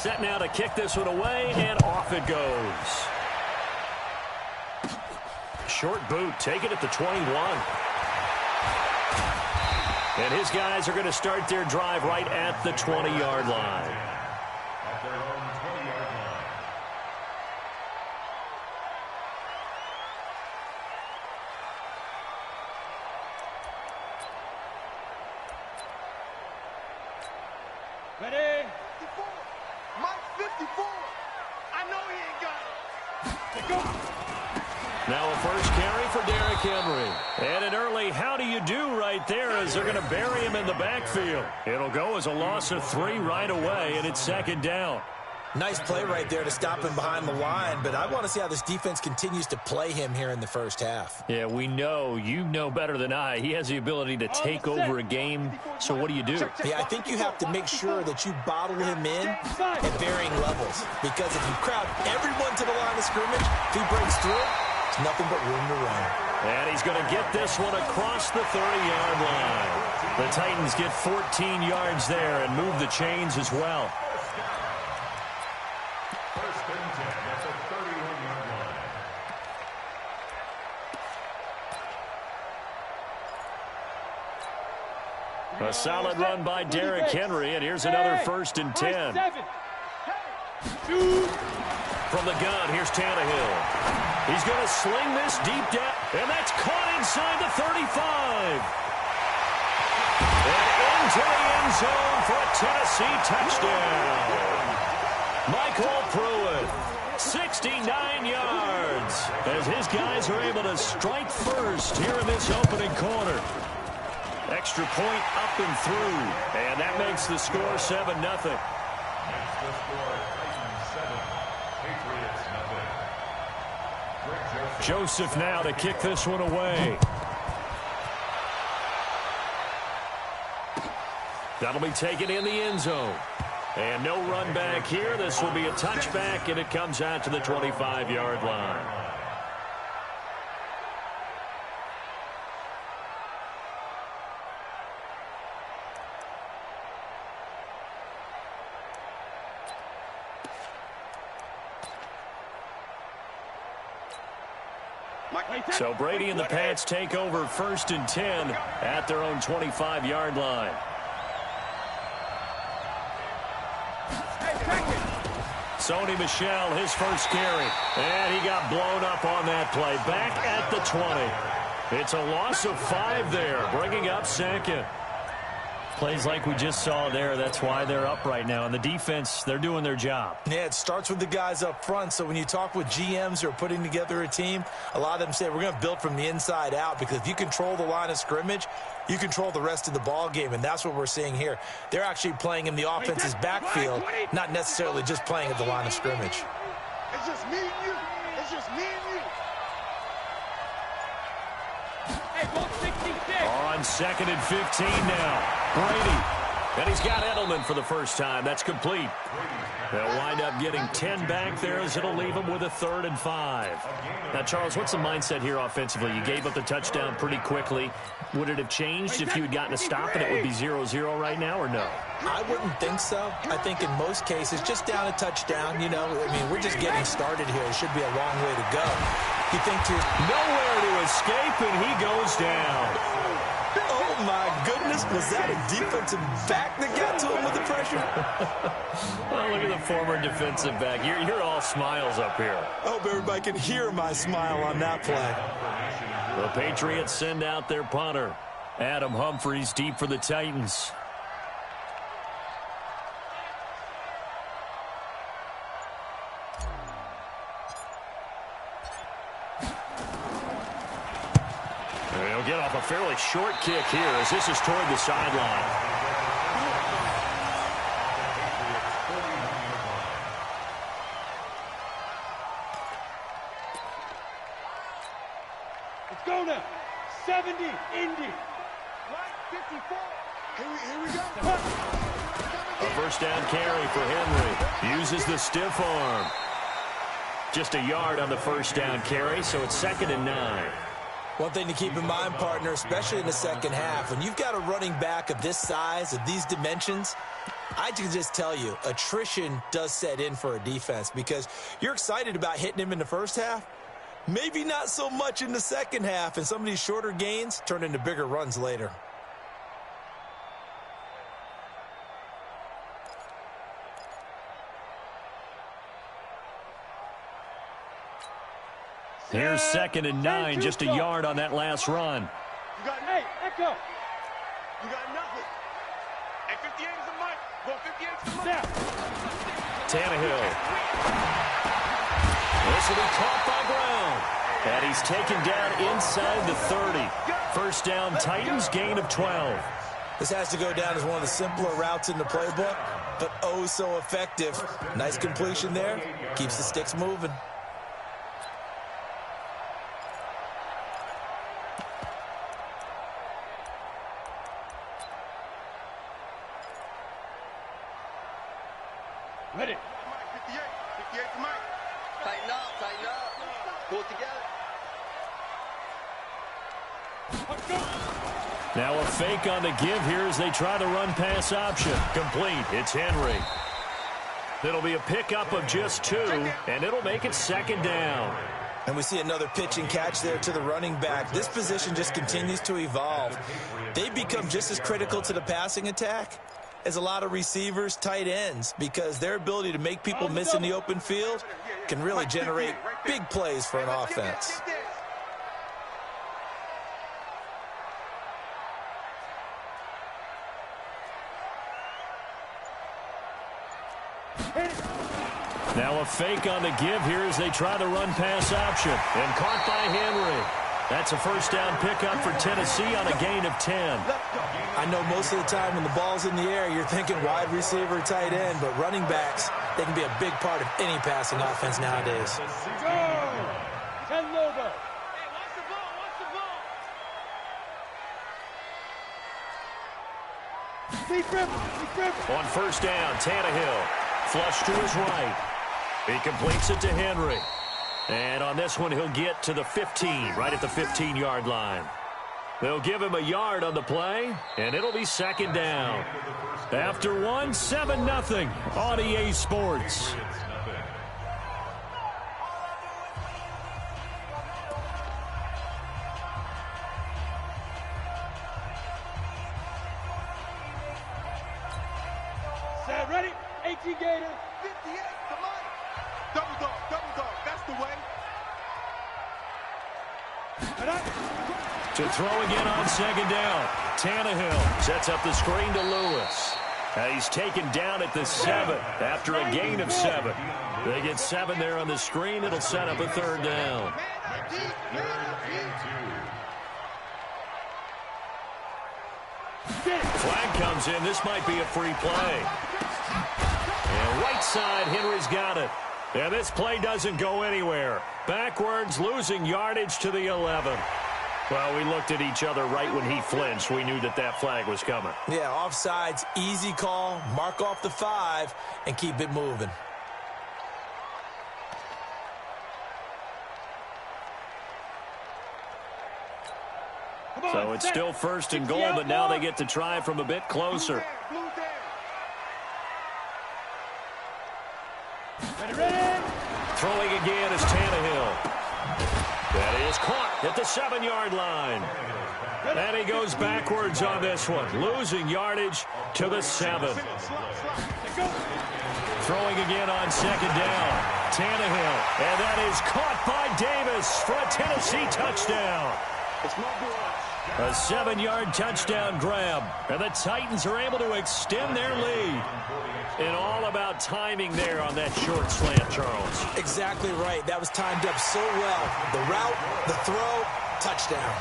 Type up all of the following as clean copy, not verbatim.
Set now to kick this one away, and off it goes. Short boot, take it at the 21. And his guys are going to start their drive right at the 20-yard line. Ready? 54. Mike 54. I know he ain't got it. Go. Now a first carry for Derrick Henry. And an early how do you do right there as they're going to bury him in the backfield. It'll go as a loss of 3 right away, and it's second down. Nice play right there to stop him behind the line, but I want to see how this defense continues to play him here in the first half. Yeah, we know. You know better than I. He has the ability to take over a game, so what do you do? Yeah, I think you have to make sure that you bottle him in at varying levels, because if you crowd everyone to the line of scrimmage, if he breaks through, it's nothing but room to run. And he's going to get this one across the 30-yard line. The Titans get 14 yards there and move the chains as well. A solid run by Derrick Henry, and here's another 1st and 10. From the gun, here's Tannehill. He's going to sling this deep down, and that's caught inside the 35. And into the end zone for a Tennessee touchdown. Michael Pruitt, 69 yards, as his guys are able to strike first here in this opening quarter. Extra point up and through, and that makes the score 7-0. Joseph now to kick this one away. That'll be taken in the end zone. And no run back here. This will be a touchback, and it comes out to the 25-yard line. So Brady and the Pats take over 1st and 10 at their own 25-yard line. Sony Michel, his first carry. And he got blown up on that play. Back at the 20. It's a loss of 5 there, bringing up 2nd. Plays like we just saw there, that's why they're up right now. And the defense, they're doing their job. Yeah, it starts with the guys up front. So when you talk with GMs who are putting together a team, a lot of them say we're going to build from the inside out, because if you control the line of scrimmage, you control the rest of the ball game, and that's what we're seeing here. They're actually playing in the offense's backfield, not necessarily just playing at the line of scrimmage. It's just me and you. It's just me and you. Hey, ball 66. On 2nd and 15 now. Brady. And he's got Edelman for the first time. That's complete. They'll wind up getting 10 back there, as it'll leave them with a 3rd and 5. Now, Charles, what's the mindset here offensively? You gave up the touchdown pretty quickly. Would it have changed if you had gotten a stop and it would be 0-0 right now, or no? I wouldn't think so. I think in most cases, just down a touchdown, you know, I mean, we're just getting started here. It should be a long way to go. You think to nowhere to escape, and he goes down. Oh, my goodness. Was that a defensive back that got to him with the pressure? Well, look at the former defensive back. You're all smiles up here. I hope everybody can hear my smile on that play. The Patriots send out their punter. Adam Humphries deep for the Titans. They'll get off a fairly short kick here as this is toward the sideline. Let's go now. 70, Indy. Right, 54. Here we go. A first down carry for Henry. Uses the stiff arm. Just a yard on the first down carry, so it's 2nd and 9. One thing to keep in mind, partner, especially in the second half, when you've got a running back of this size, of these dimensions, I can just tell you, attrition does set in for a defense because you're excited about hitting him in the first half. Maybe not so much in the second half, and some of these shorter gains turn into bigger runs later. Here's 2nd and 9, just a yard on that last run. You got, hey, echo. You got nothing. Hey, 58 is the mic. Go 58 is the mic. Tannehill. This will be caught by Brown. And he's taken down inside the 30. First down, Titans, gain of 12. This has to go down as one of the simpler routes in the playbook, but oh so effective. Nice completion there. Keeps the sticks moving. Ready. 58. 58 to Mike. Tighten up, tighten up. Pull it together. Now a fake on the give here as they try the run-pass option. Complete. It's Henry. It'll be a pickup of just 2, and it'll make it 2nd down. And we see another pitch and catch there to the running back. This position just continues to evolve. They become just as critical to the passing attack as a lot of receivers, tight ends, because their ability to make people miss in the open field can really generate big plays for an offense. Now a fake on the give here as they try the run-pass option. And caught by Henry. That's a first down pickup for Tennessee on a gain of 10. I know most of the time when the ball's in the air, you're thinking wide receiver, tight end, but running backs, they can be a big part of any passing offense nowadays. Go! 10 logo. Hey, watch the ball, watch the ball. On first down, Tannehill. Flush to his right. He completes it to Henry. And on this one, he'll get to the 15, right at the 15-yard line. They'll give him a yard on the play, and it'll be 2nd down. After one, 7-0 on EA Sports. Set, ready? 18 Gator. 58, come on. Double dog, that's the way. To throw again on 2nd down. Tannehill sets up the screen to Lewis. He's taken down at the 7 after a gain of 7. They get 7 there on the screen. It'll set up a 3rd down. Flag comes in. This might be a free play. And right side, Henry's got it. And this play doesn't go anywhere. Backwards, losing yardage to the 11. Well, we looked at each other right when he flinched. We knew that that flag was coming. Yeah, offsides, easy call, mark off the 5, and keep it moving. So it's still 1st and goal, but now they get to try from a bit closer. Throwing again is Tannehill. That is caught at the 7-yard line. And he goes backwards on this one, losing yardage to the 7. Throwing again on 2nd down. Tannehill, and that is caught by Davis for a Tennessee touchdown. A 7-yard touchdown grab, and the Titans are able to extend their lead. And all about timing there on that short slant, Charles. Exactly right. That was timed up so well. The route, the throw, touchdown.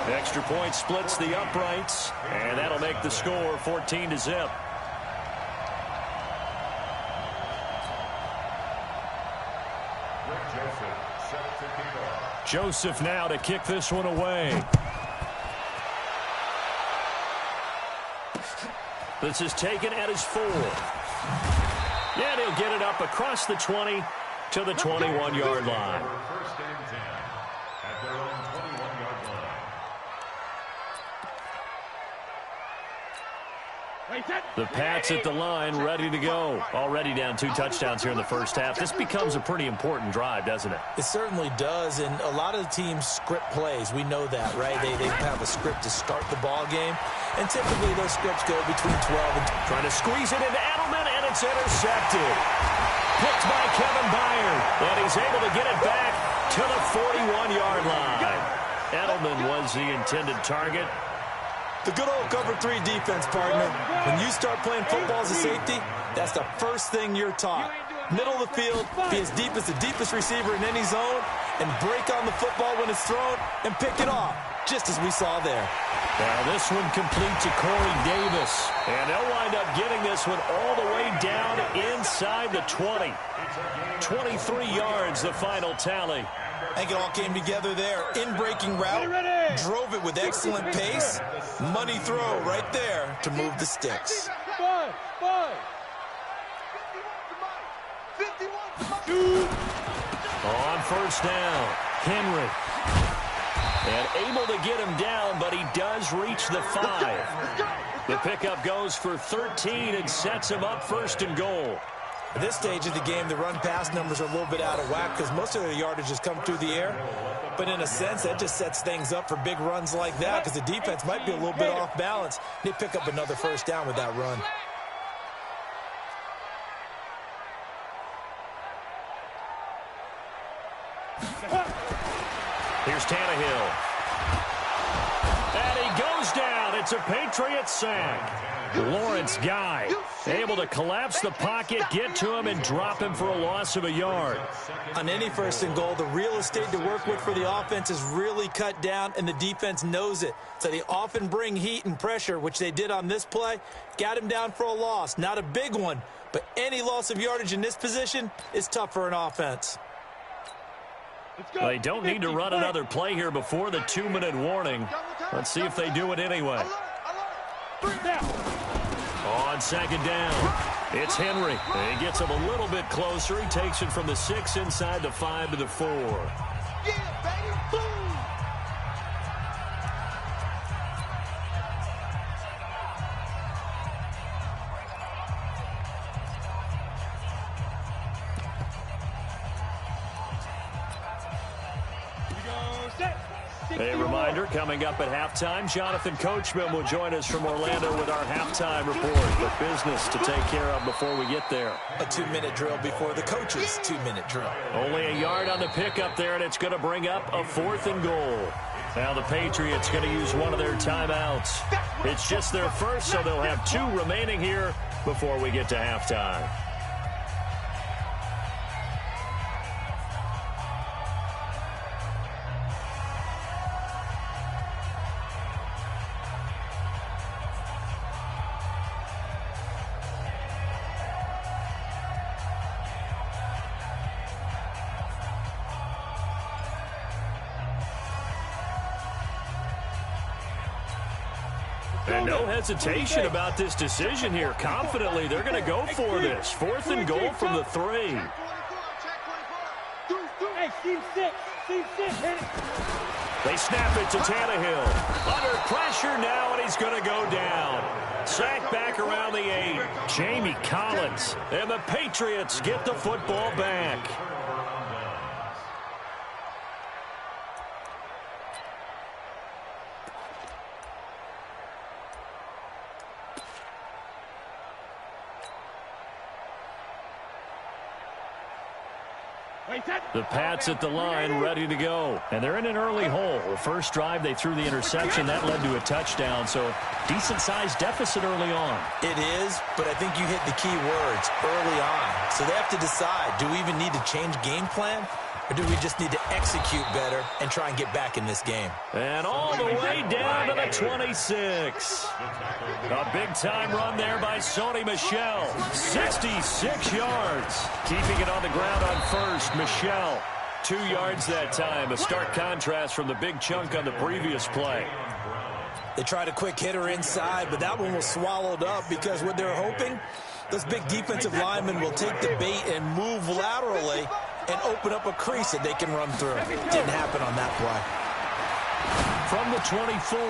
The extra point splits the uprights, and that'll make the score 14-0. Joseph now to kick this one away. This is taken at his 4. And he'll get it up across the 20 to the 21-yard line. The Pats at the line, ready to go. Already down 2 touchdowns here in the first half. This becomes a pretty important drive, doesn't it? It certainly does, and a lot of the teams script plays. We know that, right? They have a script to start the ball game, and typically those scripts go between 12 and... Trying to squeeze it into Edelman, and it's intercepted. Picked by Kevin Byard, and he's able to get it back to the 41-yard line. Edelman was the intended target. The good old cover 3 defense, partner. When you start playing football as a safety, that's the first thing you're taught. Middle of the field, be as deep as the deepest receiver in any zone, and break on the football when it's thrown and pick it off, just as we saw there. Now this one complete to Corey Davis. And they'll wind up getting this one all the way down inside the 20. 23 yards, the final tally. I think it all came together there. In-breaking route, drove it with excellent pace. Money throw right there to move the sticks. On first down, Henry. And able to get him down, but he does reach the 5. The pickup goes for 13 and sets him up 1st and goal. At this stage of the game, the run-pass numbers are a little bit out of whack because most of their yardage has come through the air. But in a sense, that just sets things up for big runs like that because the defense might be a little bit off balance. They pick up another first down with that run. Here's Tannehill. And he goes down. It's a Patriots sack. Lawrence Guy able to collapse the pocket, get to him, and drop him for a loss of a yard. On any 1st and goal, the real estate to work with for the offense is really cut down, and the defense knows it. So they often bring heat and pressure, which they did on this play. Got him down for a loss. Not a big one, but any loss of yardage in this position is tough for an offense. They don't need to run another play here before the 2-minute warning. Let's see if they do it anyway. On 2nd down, it's Henry. And he gets him a little bit closer. He takes it from the 6 inside the 5 to the 4. Yeah, baby, boom! A reminder, coming up at halftime, Jonathan Coachman will join us from Orlando with our halftime report. But business to take care of before we get there. A 2-minute drill before the coach's 2-minute drill. Only a yard on the pickup there, and it's going to bring up a 4th and goal. Now the Patriots going to use one of their timeouts. It's just their first, so they'll have 2 remaining here before we get to halftime. And no hesitation about this decision here. Confidently, they're going to go for this. 4th and goal from the 3. They snap it to Tannehill. Under pressure now, and he's going to go down. Sacked back around the 8. Jamie Collins. And the Patriots get the football back. The Pats at the line, ready to go. And they're in an early hole. The first drive, they threw the interception. That led to a touchdown, so decent-sized deficit early on. It is, but I think you hit the key words, early on. So they have to decide, do we even need to change game plan? Or do we just need to execute better and try and get back in this game? And all the way down to the 26. A big-time run there by Sony Michel. 66 yards. Keeping it on the ground on first. Michel, 2 yards that time. A stark contrast from the big chunk on the previous play. They tried a quick hitter inside, but that one was swallowed up because what they're hoping, those big defensive linemen will take the bait and move laterally and open up a crease that they can run through. Didn't happen on that play. From the 24,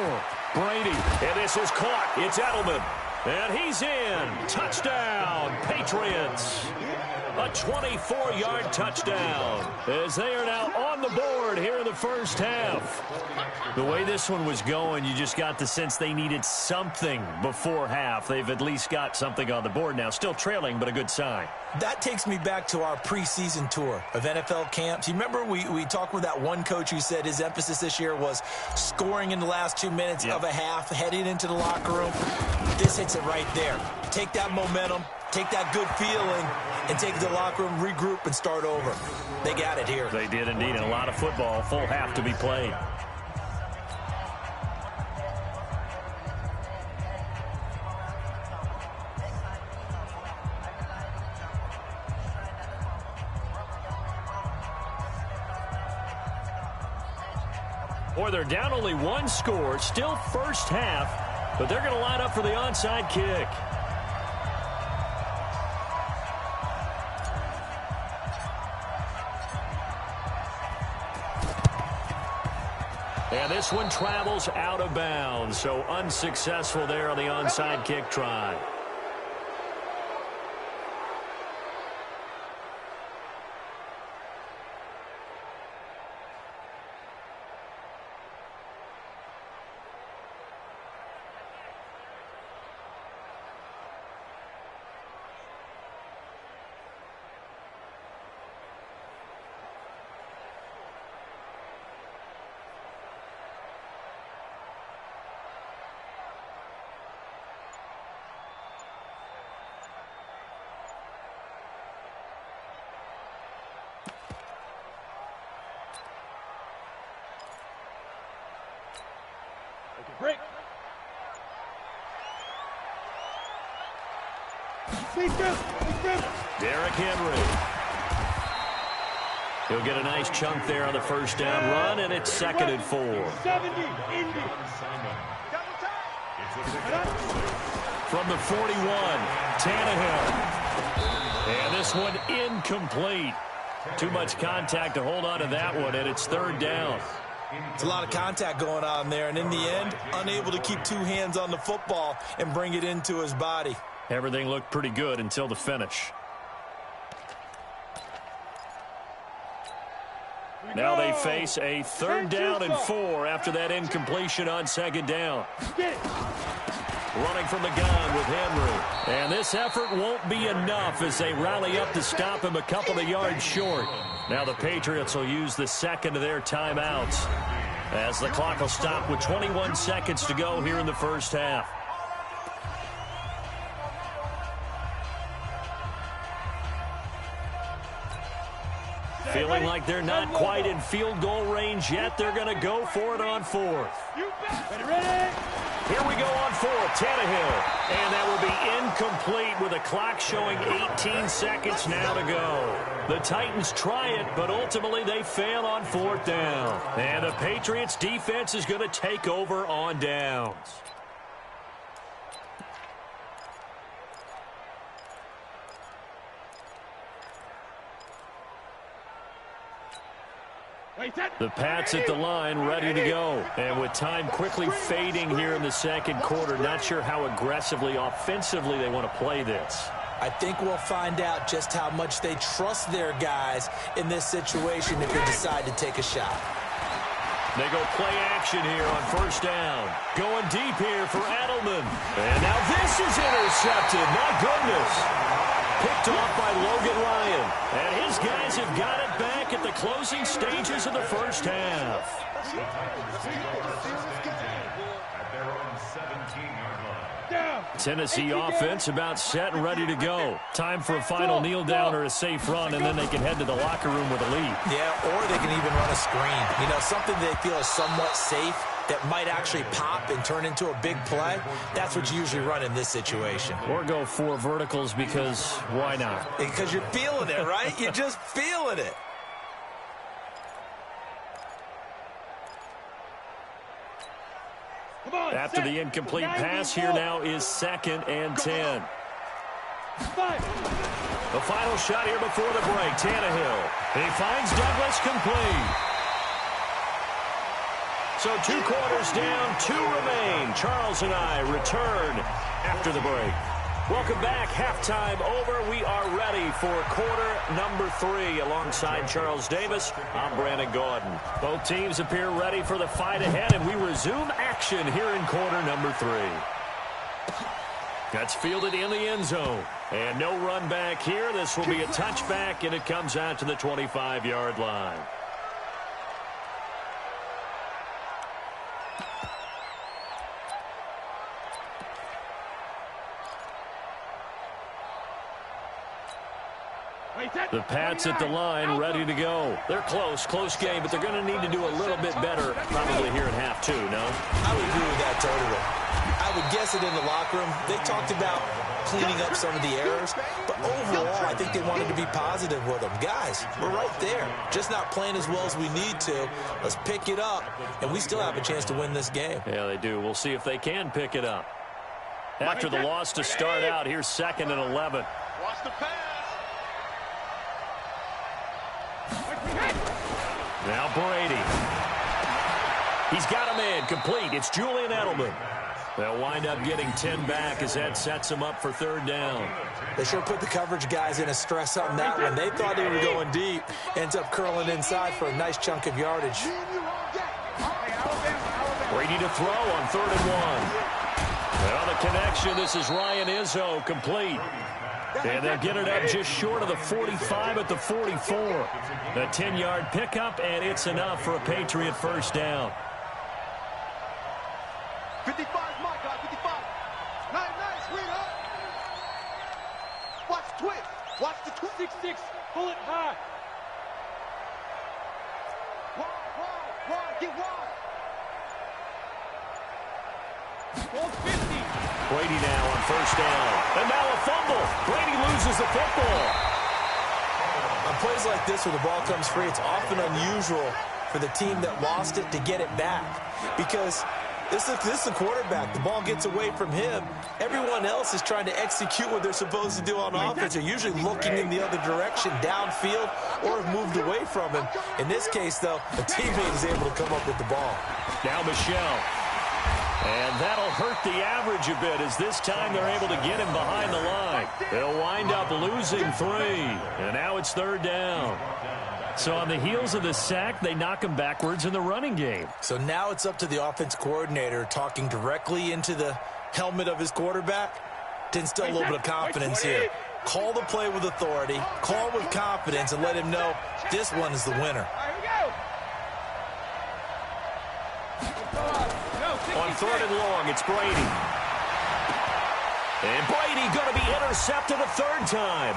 Brady. And this is caught. It's Edelman. And he's in. Touchdown, Patriots. A 24-yard touchdown as they are now on the board here in the first half. The way this one was going, you just got the sense they needed something before half. They've at least got something on the board now. Still trailing, but a good sign. That takes me back to our preseason tour of NFL camps. You remember we talked with that one coach who said his emphasis this year was scoring in the last 2 minutes of a half, heading into the locker room. This hits it right there. Take that momentum, take that good feeling, and take it to the locker room, regroup, and start over. They got it here. They did indeed, and a lot of football, full half to be played. Boy, they're down only one score, still first half, but they're going to line up for the onside kick. And this one travels out of bounds, so unsuccessful there on the onside kick try. Break. Derrick Henry. He'll get a nice chunk there on the first down run, and it's 2nd and 4. 70, Indy. From the 41, Tannehill. And this one incomplete. Too much contact to hold on to that one, and it's 3rd down. It's a lot of contact going on there, and in the end, unable to keep 2 hands on the football and bring it into his body. Everything looked pretty good until the finish. Now they face a 3rd down and 4 after that incompletion on 2nd down. Running from the gun with Henry. And this effort won't be enough as they rally up to stop him a couple of yards short. Now the Patriots will use the 2nd of their timeouts as the clock will stop with 21 seconds to go here in the first half. Feeling like they're not quite in field goal range yet. They're going to go for it on 4th. Ready? Here we go on 4th, Tannehill. And that will be incomplete with a clock showing 18 seconds now to go. The Titans try it, but ultimately they fail on 4th down. And the Patriots defense is going to take over on downs. The Pats at the line, ready to go. And with time quickly fading here in the 2nd quarter, not sure how aggressively, offensively they want to play this. I think we'll find out just how much they trust their guys in this situation if they decide to take a shot. They go play action here on 1st down. Going deep here for Edelman. And now this is intercepted. My goodness. Picked off by Logan Ryan. And his guys have got it back at the closing stages of the first half. Tennessee offense about set and ready to go. Time for a final kneel down or a safe run, and then they can head to the locker room with a lead. Yeah, or they can even run a screen. You know, something they feel is somewhat safe that might actually pop and turn into a big play. That's what you usually run in this situation. Or go 4 verticals because why not? Because you're feeling it, right? You're just feeling it. After the incomplete pass, here now is 2nd and 10. The final shot here before the break. Tannehill. He finds Douglas complete. So 2 quarters down, 2 remain. Charles and I return after the break. Welcome back. Halftime over. We are ready for quarter number 3. Alongside Charles Davis, I'm Brandon Gordon. Both teams appear ready for the fight ahead, and we resume action here in quarter number 3. That's fielded in the end zone. And no run back here. This will be a touchback, and it comes out to the 25-yard line. The Pats at the line, ready to go. They're close game, but they're going to need to do a little bit better probably here in half 2, no? I would agree with that totally. I would guess it in the locker room. They talked about cleaning up some of the errors, but overall, I think they wanted to be positive with them. Guys, we're right there. Just not playing as well as we need to. Let's pick it up, and we still have a chance to win this game. Yeah, they do. We'll see if they can pick it up. After the loss to start out, here's 2nd and 11. Watch the pass. Now Brady. He's got him in. Complete. It's Julian Edelman. They'll wind up getting 10 back as that sets them up for 3rd down. They sure put the coverage guys in a stress on that one. They thought they were going deep. Ends up curling inside for a nice chunk of yardage. Brady to throw on 3rd and 1. Well, the connection. This is Ryan Izzo. Complete. And they'll get it up just short of the 45 at the 44. The 10-yard pickup, and it's enough for a Patriot 1st down. 55, my guy, 55. Nice, wait up. Watch the twist. Watch the twist. 6-6, pull it high. Wide, get wide. 50. Brady now on 1st down. And now a fumble. Brady loses the football. On plays like this where the ball comes free, it's often unusual for the team that lost it to get it back. Because this is the quarterback. The ball gets away from him. Everyone else is trying to execute what they're supposed to do on offense. They're usually looking in the other direction, downfield, or have moved away from him. In this case, though, a teammate is able to come up with the ball. Now Michelle. And that'll hurt the average a bit as this time they're able to get him behind the line. They'll wind up losing 3. And now it's 3rd down. So on the heels of the sack, they knock him backwards in the running game. So now it's up to the offense coordinator talking directly into the helmet of his quarterback to instill a little bit of confidence here. Call the play with authority, call with confidence, and let him know this one is the winner. On 3rd and long, it's Brady. And Brady going to be intercepted a 3rd time.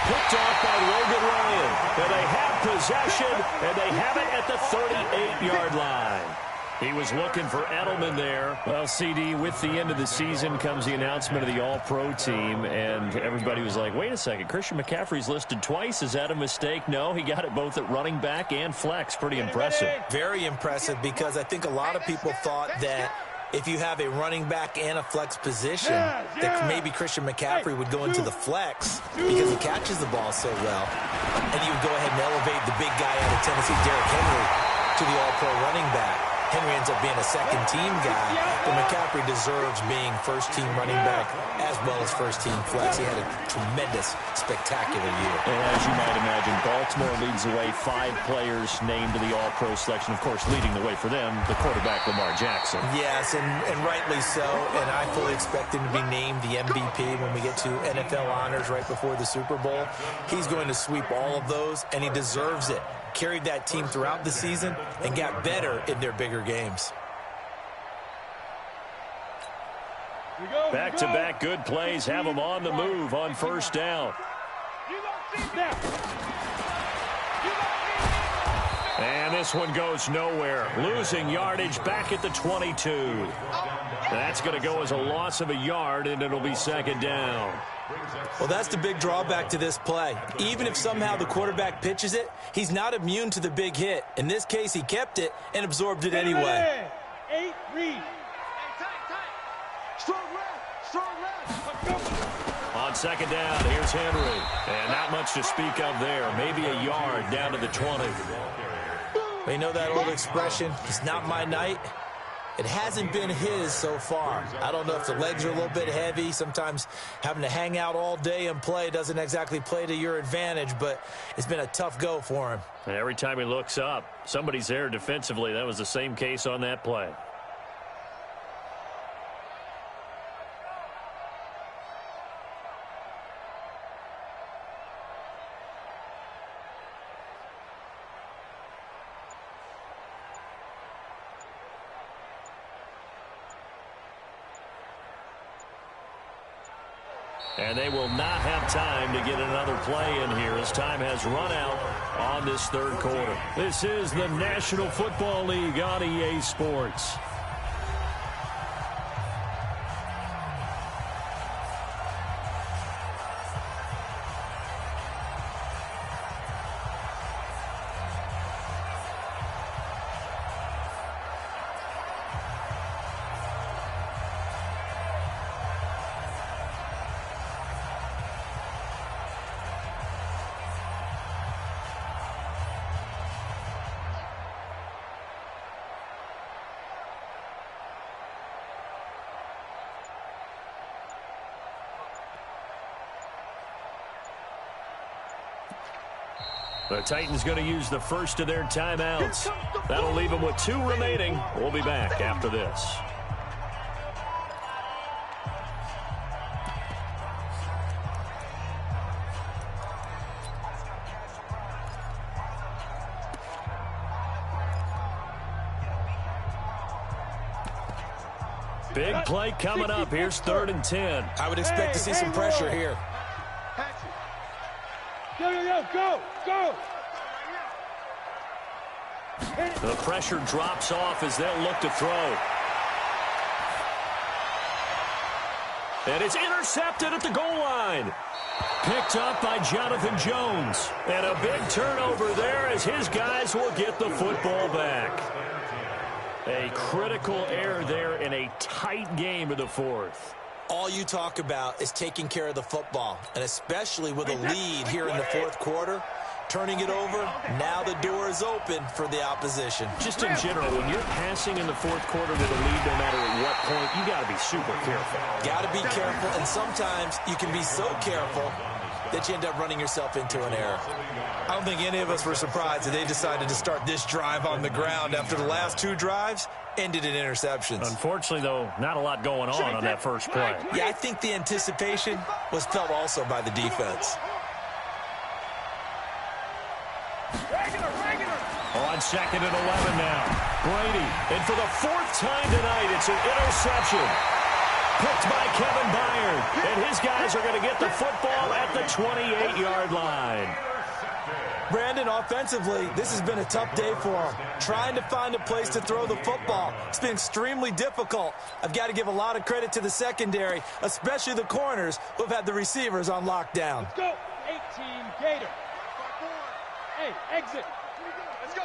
Picked off by Logan Ryan. And they have possession, and they have it at the 38-yard line. He was looking for Edelman there. Well, CD, with the end of the season comes the announcement of the All-Pro team, and everybody was like, wait a second, Christian McCaffrey's listed twice. Is that a mistake? No, he got it both at running back and flex. Pretty impressive. Very impressive, because I think a lot of people thought that if you have a running back and a flex position, that maybe Christian McCaffrey would go into the flex because he catches the ball so well. And you would go ahead and elevate the big guy out of Tennessee, Derrick Henry, to the All-Pro running back. Henry ends up being a second-team guy, but McCaffrey deserves being first-team running back as well as first-team flex. He had a tremendous, spectacular year. And as you might imagine, Baltimore leads the way. 5 players named to the All-Pro selection. Of course, leading the way for them, the quarterback, Lamar Jackson. Yes, and rightly so, and I fully expect him to be named the MVP when we get to NFL honors right before the Super Bowl. He's going to sweep all of those, and he deserves it. Carried that team throughout the season and got better in their bigger games. Back-to-back good plays have them on the move on 1st down. And this one goes nowhere. Losing yardage back at the 22. That's going to go as a loss of a yard, and it'll be 2nd down. Well, that's the big drawback to this play. Even if somehow the quarterback pitches it, he's not immune to the big hit. In this case, he kept it and absorbed it anyway. 8 read. Strong left. On 2nd down, here's Henry. And not much to speak of there. Maybe a yard down to the 20. You know that old expression, it's not my night. It hasn't been his so far. I don't know if the legs are a little bit heavy. Sometimes having to hang out all day and play doesn't exactly play to your advantage, but it's been a tough go for him. And every time he looks up, somebody's there defensively. That was the same case on that play. And they will not have time to get another play in here as time has run out on this third quarter. This is the National Football League on EA Sports. The Titans going to use the first of their timeouts. That'll leave them with 2 remaining. We'll be back after this. Big play coming up. Here's 3rd and 10. I would expect to see some pressure here. Go! The pressure drops off as they'll look to throw. And it's intercepted at the goal line. Picked up by Jonathan Jones. And a big turnover there as his guys will get the football back. A critical error there in a tight game in the 4th. All you talk about is taking care of the football, and especially with a lead here in the 4th quarter, turning it over, now the door is open for the opposition. Just in general, when you're passing in the 4th quarter with a lead, no matter at what point, you got to be super careful. Got to be careful, and sometimes you can be so careful that you end up running yourself into an error. I don't think any of us were surprised that they decided to start this drive on the ground after the last 2 drives ended in interceptions. Unfortunately, though, not a lot going on that first play. Yeah, I think the anticipation was felt also by the defense. On 2nd and 11 now. Brady, and for the 4th time tonight, it's an interception. Picked by Kevin Byard, and his guys are going to get the football at the 28-yard line. Brandon, offensively, this has been a tough day for him. Trying to find a place to throw the football. It's been extremely difficult. I've got to give a lot of credit to the secondary, especially the corners who have had the receivers on lockdown. Let's go, 18 Gator. Hey, exit. Let's go,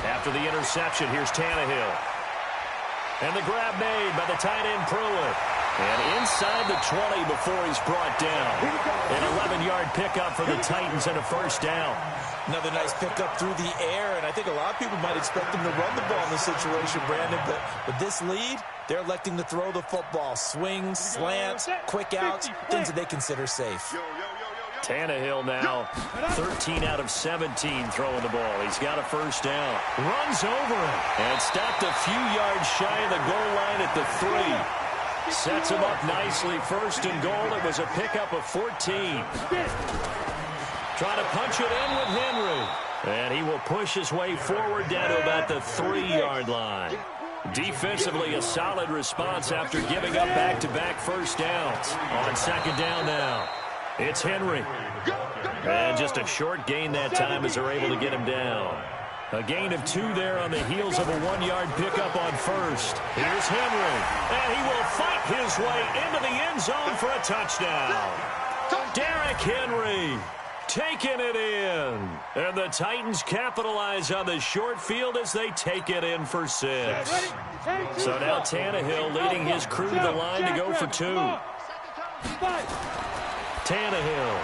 After the interception, here's Tannehill. And the grab made by the tight end Pruitt. And inside the 20 before he's brought down. An 11-yard pickup for the Titans and a first down. Another nice pickup through the air, and I think a lot of people might expect them to run the ball in this situation, Brandon, but with this lead, they're electing to throw the football. Swings, slants, quick outs, things that they consider safe. Tannehill now 13 out of 17 throwing the ball. He's got a first down. Runs over it. And stopped a few yards shy of the goal line at the 3. Sets him up nicely. 1st and goal. It was a pickup of 14. Trying to punch it in with Henry. And he will push his way forward down to about the 3-yard line. Defensively, a solid response after giving up back-to-back first downs. On 2nd down now. It's Henry. And just a short gain that time as they're able to get him down. A gain of 2 there on the heels of a 1-yard pickup on 1st. Here's Henry. And he will fight his way into the end zone for a touchdown. Derrick Henry taking it in. And the Titans capitalize on the short field as they take it in for 6. So now Tannehill leading his crew to the line to go for 2. Tannehill.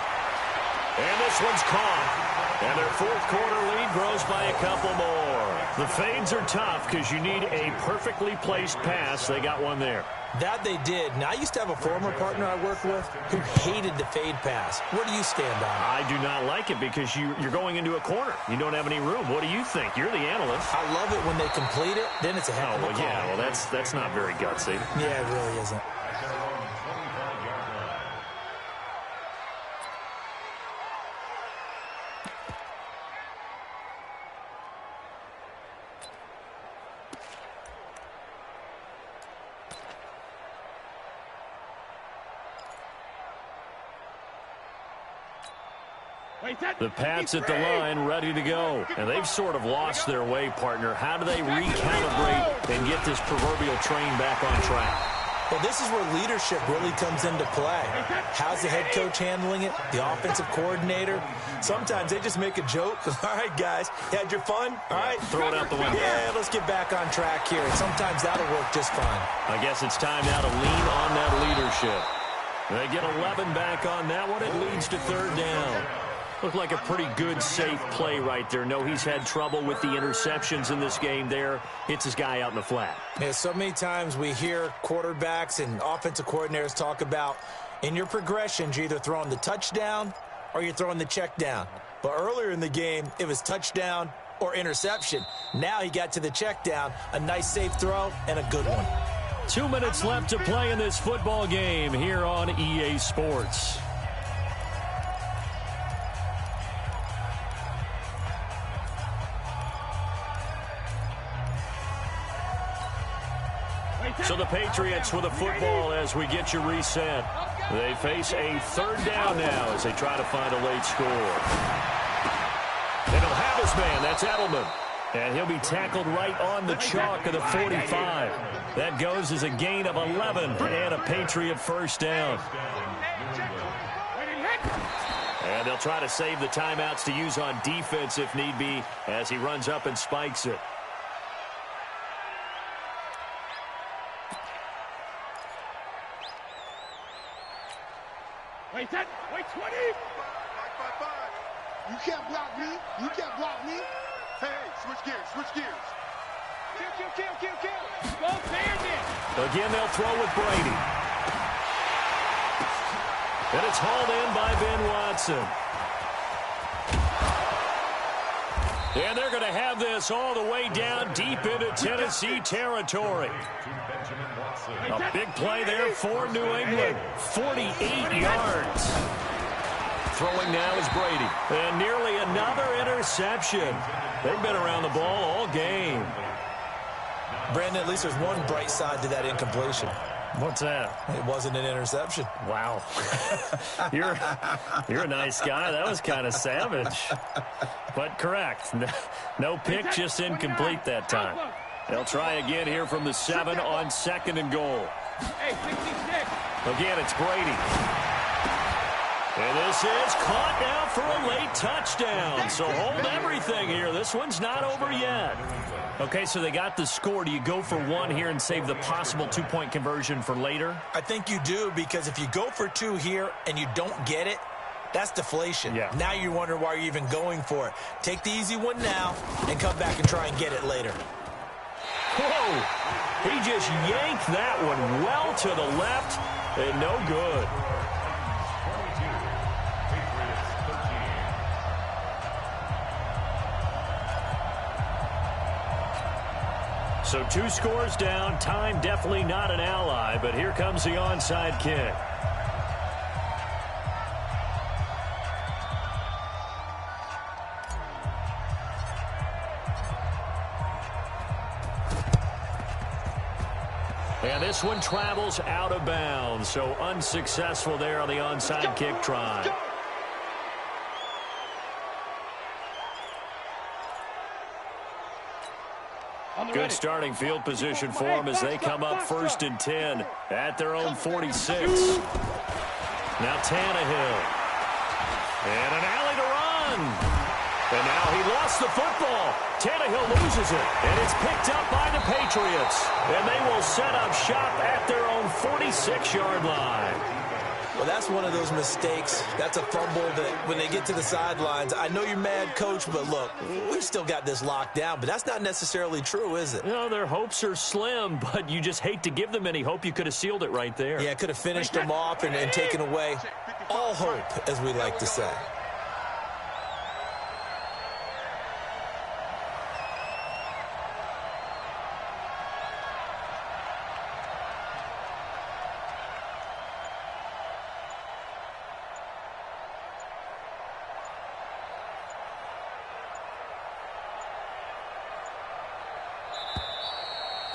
And this one's caught. And their 4th quarter lead grows by a couple more. The fades are tough because you need a perfectly placed pass. They got one there. That they did. Now, I used to have a former partner I worked with who hated the fade pass. Where do you stand on it? I do not like it because you're going into a corner. You don't have any room. What do you think? You're the analyst. I love it when they complete it. Then it's a heck of a call. Yeah, well, that's not very gutsy. Yeah, it really isn't. The Pats at the line, ready to go. And they've sort of lost their way, partner. How do they recalibrate and get this proverbial train back on track? Well, this is where leadership really comes into play. How's the head coach handling it? The offensive coordinator? Sometimes they just make a joke. All right, guys, you had your fun? All right. Throw it out the window. Yeah, let's get back on track here. And sometimes that'll work just fine. I guess it's time now to lean on that leadership. They get 11 back on that one. It leads to third down. Looked like a pretty good, safe play right there. No, he's had trouble with the interceptions in this game there. Hits his guy out in the flat. Yeah, so many times we hear quarterbacks and offensive coordinators talk about in your progressions, you're either throwing the touchdown or you're throwing the check down. But earlier in the game, it was touchdown or interception. Now he got to the check down, a nice safe throw, and a good one. 2 minutes left to play in this football game here on EA Sports. So the Patriots with the football as we get you reset. They face a third down now as they try to find a late score. They don't have his man. That's Edelman. And he'll be tackled right on the chalk of the 45. That goes as a gain of 11 and a Patriot first down. And they'll try to save the timeouts to use on defense if need be as he runs up and spikes it. Wait 20. You can't block me. You can't block me. Hey, switch gears. Kill. Go Bandit. Again, they'll throw with Brady. And it's hauled in by Ben Watson. And they're going to have this all the way down deep into Tennessee territory. A big play there for New England. 48 yards. Throwing now is Brady. And nearly another interception. They've been around the ball all game. Brandon, at least there's one bright side to that incompletion. What's that? It wasn't an interception. Wow. You're a nice guy. That was kind of savage. But correct. No pick, just incomplete that time. They'll try again here from the 7 on 2nd and goal. Again, it's Brady. And this is caught now for a late touchdown. So hold everything here. This one's not over yet. Okay, so they got the score. Do you go for one here and save the possible two-point conversion for later? I think you do, because if you go for two here and you don't get it, that's deflation. Yeah. Now you wonder why you're even going for it. Take the easy one now and come back and try and get it later. Whoa! He just yanked that one well to the left and no good. So 2 scores down. Time definitely not an ally, but here comes the onside kick. And this one travels out of bounds, so unsuccessful there on the onside kick try. Good starting field position for them as they come up 1st and 10 at their own 46. Now Tannehill. And an alley to run. And now he lost the football. Tannehill loses it. And it's picked up by the Patriots. And they will set up shop at their own 46-yard line. Well, that's one of those mistakes. That's a fumble that when they get to the sidelines, I know you're mad, Coach, but look, we've still got this locked down. But that's not necessarily true, is it? You know, their hopes are slim, but you just hate to give them any hope. You could have sealed it right there. Yeah, could have finished them off and taken away all hope, as we like to say.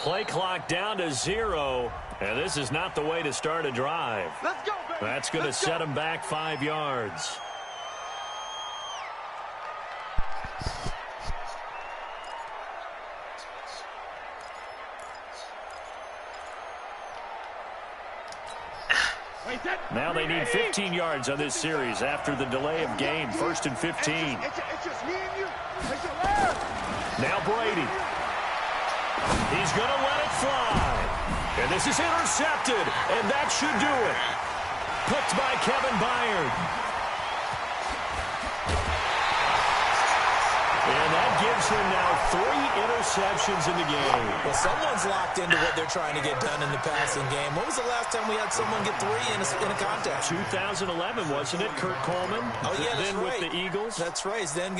Play clock down to 0, and this is not the way to start a drive. Let's go, baby. That's going to set them back 5 yards. Now they need 15 yards on this series after the delay of game. 1st and 15. It's just me and you. Now Brady. He's going to let it fly. And this is intercepted, and that should do it. Picked by Kevin Byard. And that gives him now 3 interceptions in the game. Well, someone's locked into what they're trying to get done in the passing game. When was the last time we had someone get 3 in a contest? 2011, wasn't it? Kurt Coleman. Oh, yeah, that's then right. with the Eagles. That's right. It's then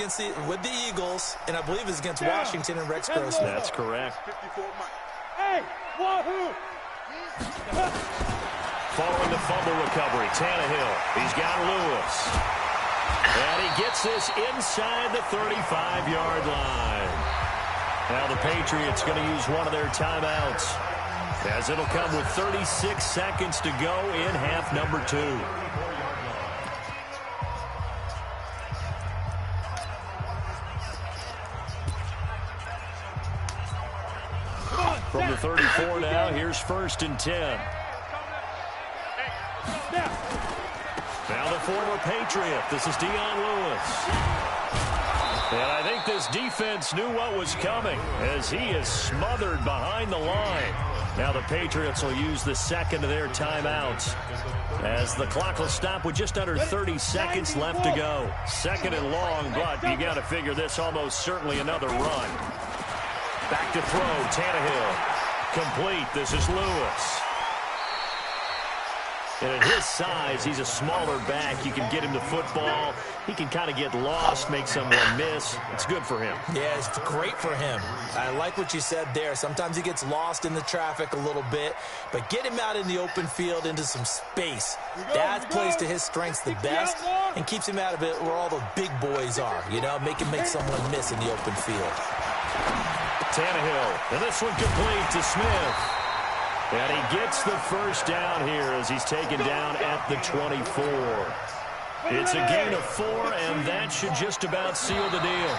with the Eagles, and I believe it's against Washington and Rex Grossman. That's correct. Hey, wahoo! Following the fumble recovery, Tannehill. He's got Lewis. And he gets this inside the 35-yard line. Now the Patriots going to use one of their timeouts, as it'll come with 36 seconds to go in half number 2. From the 34 now, here's 1st and 10. Now the former Patriot. This is Dion Lewis. And I think this defense knew what was coming, as he is smothered behind the line. Now the Patriots will use the second of their timeouts, as the clock will stop with just under 30 seconds left to go. 2nd and long, but you got to figure this almost certainly another run. Back to throw, Tannehill. Complete. This is Lewis. And at his size, he's a smaller back. You can get him the football. He can kind of get lost, make someone miss. It's good for him. Yeah, it's great for him. I like what you said there. Sometimes he gets lost in the traffic a little bit, but get him out in the open field into some space. That plays to his strengths the best and keeps him out of it where all the big boys are, you know, make someone miss in the open field. Tannehill, and this one complete to Smith. And he gets the first down here as he's taken down at the 24. It's a gain of 4, and that should just about seal the deal.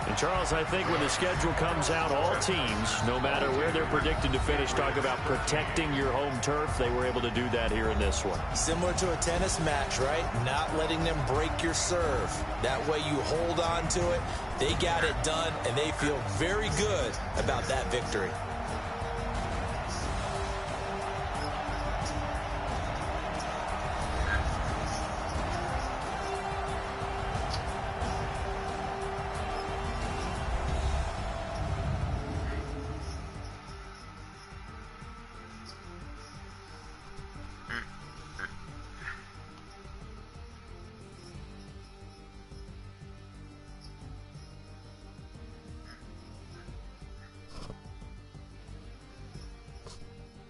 And Charles, I think when the schedule comes out, all teams, no matter where they're predicted to finish, talk about protecting your home turf. They were able to do that here in this one. Similar to a tennis match, right? Not letting them break your serve. That way you hold on to it. They got it done, and they feel very good about that victory.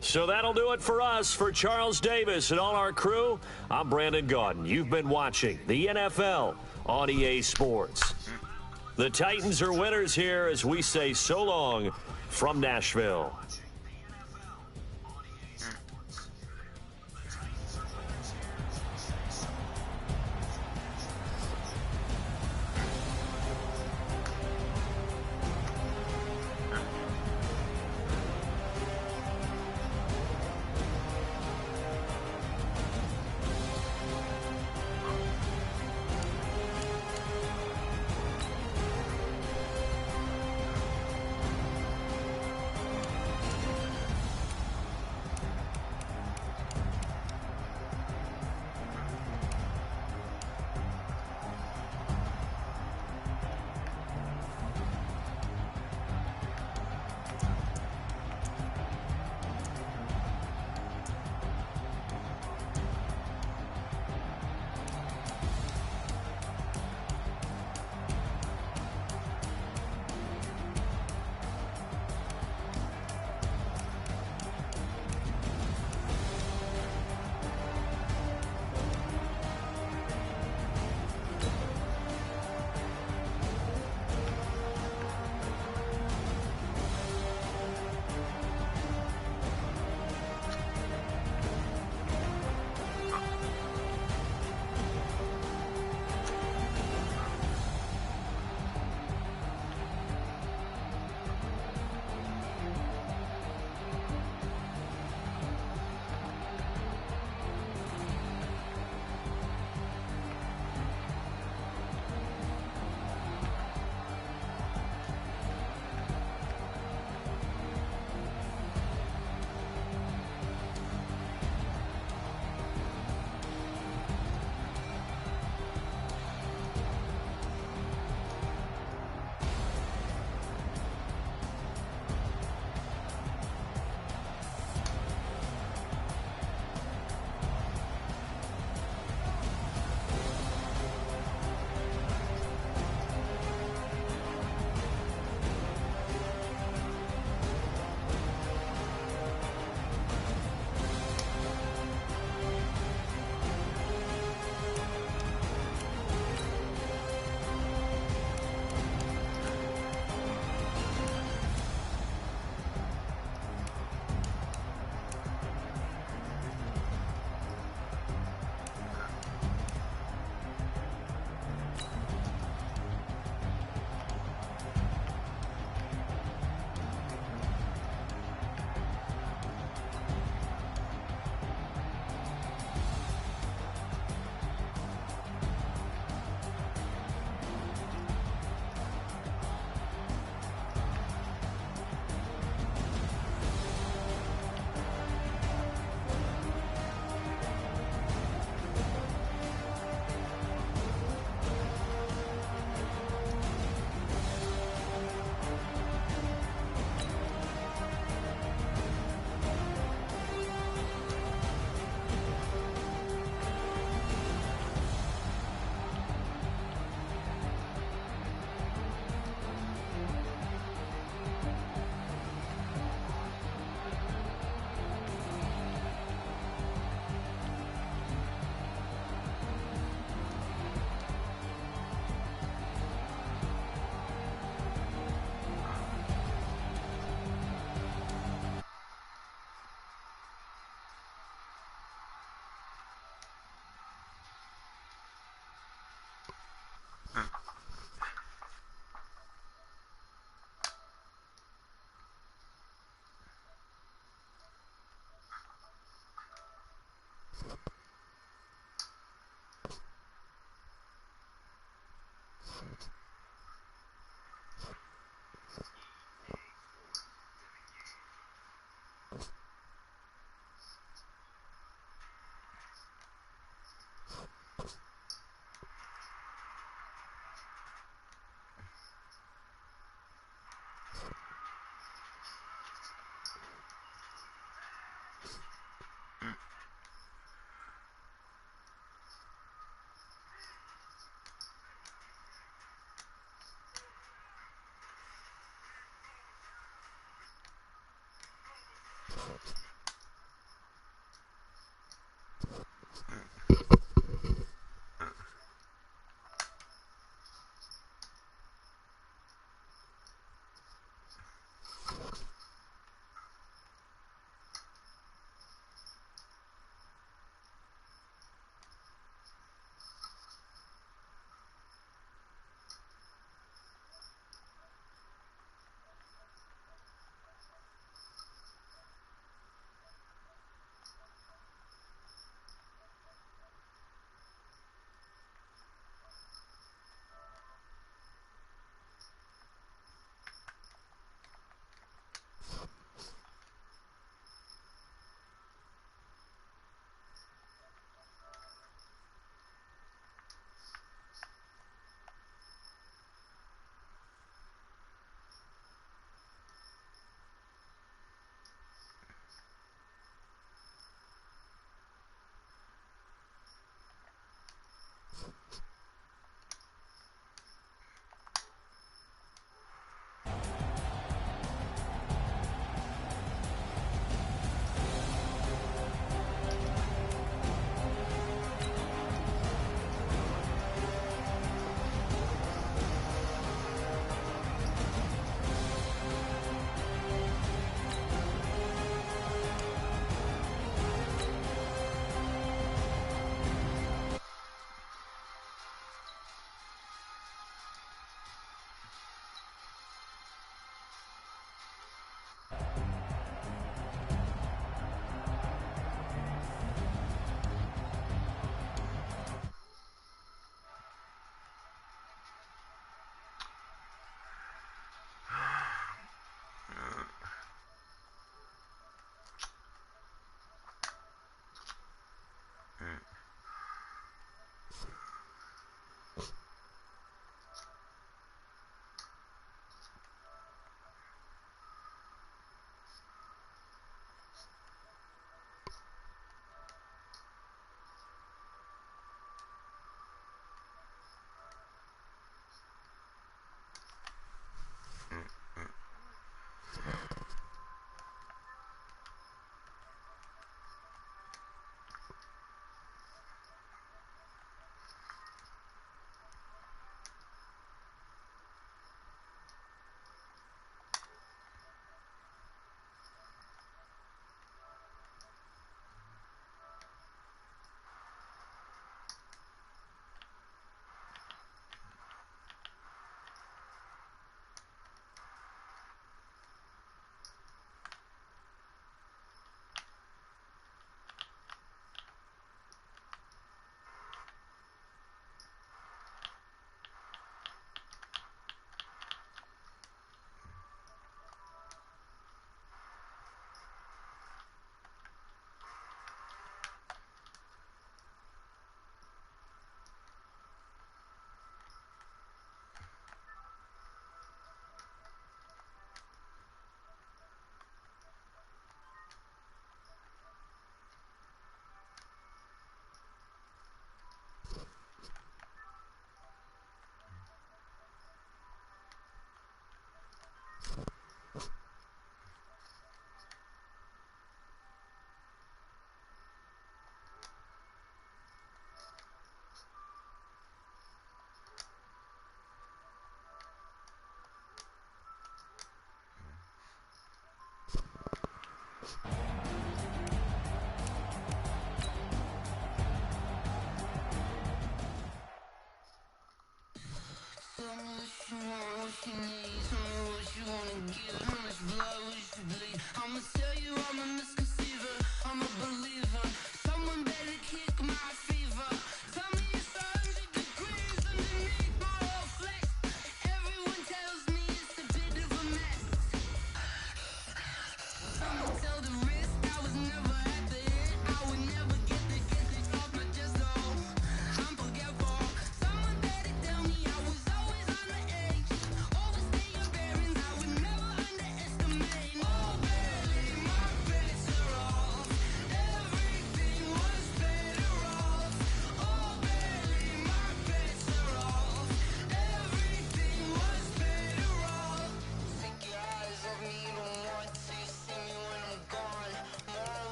So that'll do it for us. For Charles Davis and all our crew, I'm Brandon Gaudin. You've been watching the NFL on EA Sports. The Titans are winners here as we say so long from Nashville.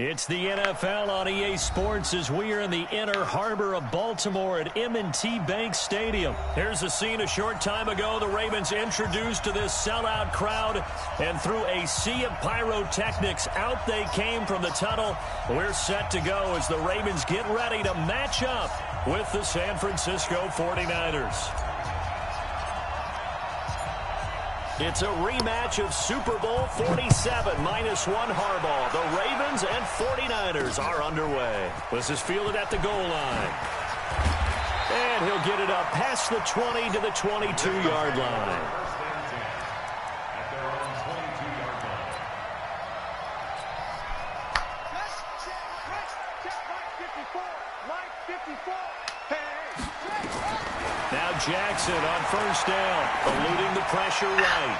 It's the NFL on EA Sports as we are in the inner harbor of Baltimore at M&T Bank Stadium. Here's a scene a short time ago. The Ravens introduced to this sellout crowd, and through a sea of pyrotechnics, out they came from the tunnel. We're set to go as the Ravens get ready to match up with the San Francisco 49ers. It's a rematch of Super Bowl 47 -1 Harbaugh. The Ravens and 49ers are underway. This is fielded at the goal line. And he'll get it up past the 20 to the 22-yard line. Now Jackson on first down, eluding the pressure right.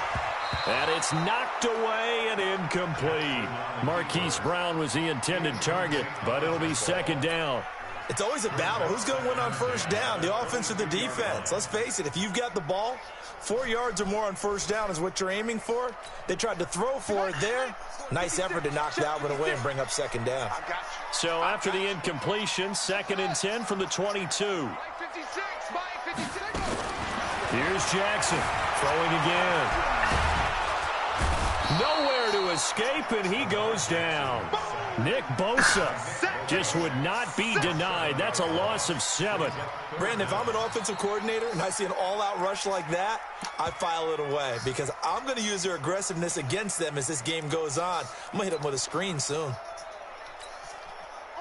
And it's knocked away and incomplete. Marquise Brown was the intended target, but it'll be second down. It's always a battle. Who's going to win on first down, the offense or the defense? Let's face it, if you've got the ball, 4 yards or more on first down is what you're aiming for. They tried to throw for it there. Nice effort to knock that one away and bring up second down. So after the incompletion, 2nd and 10 from the 22. Here's Jackson throwing again. Nowhere to escape, and he goes down. Nick Bosa just would not be denied. That's a loss of 7. Brandon, if I'm an offensive coordinator and I see an all-out rush like that, I file it away because I'm going to use their aggressiveness against them as this game goes on. I'm going to hit them with a screen soon.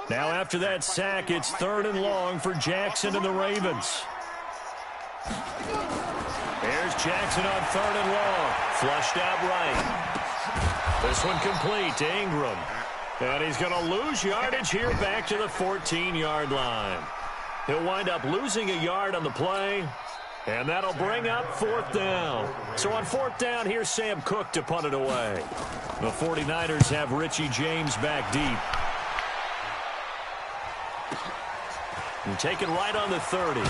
Now after that sack, it's 3rd and long for Jackson and the Ravens. There's Jackson on 3rd and long. Flushed out right. This one complete to Ingram. And he's going to lose yardage here back to the 14-yard line. He'll wind up losing a yard on the play, and that'll bring up 4th down. So on 4th down, here's Sam Cook to punt it away. The 49ers have Richie James back deep. And take it right on the 30.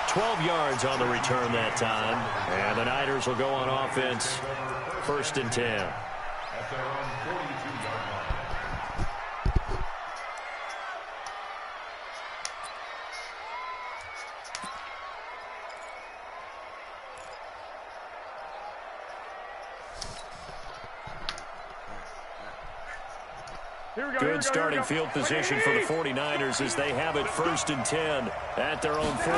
12 yards on the return that time. And the Niners will go on offense, 1st and 10. Good starting field position for the 49ers as they have it 1st and 10 at their own 42.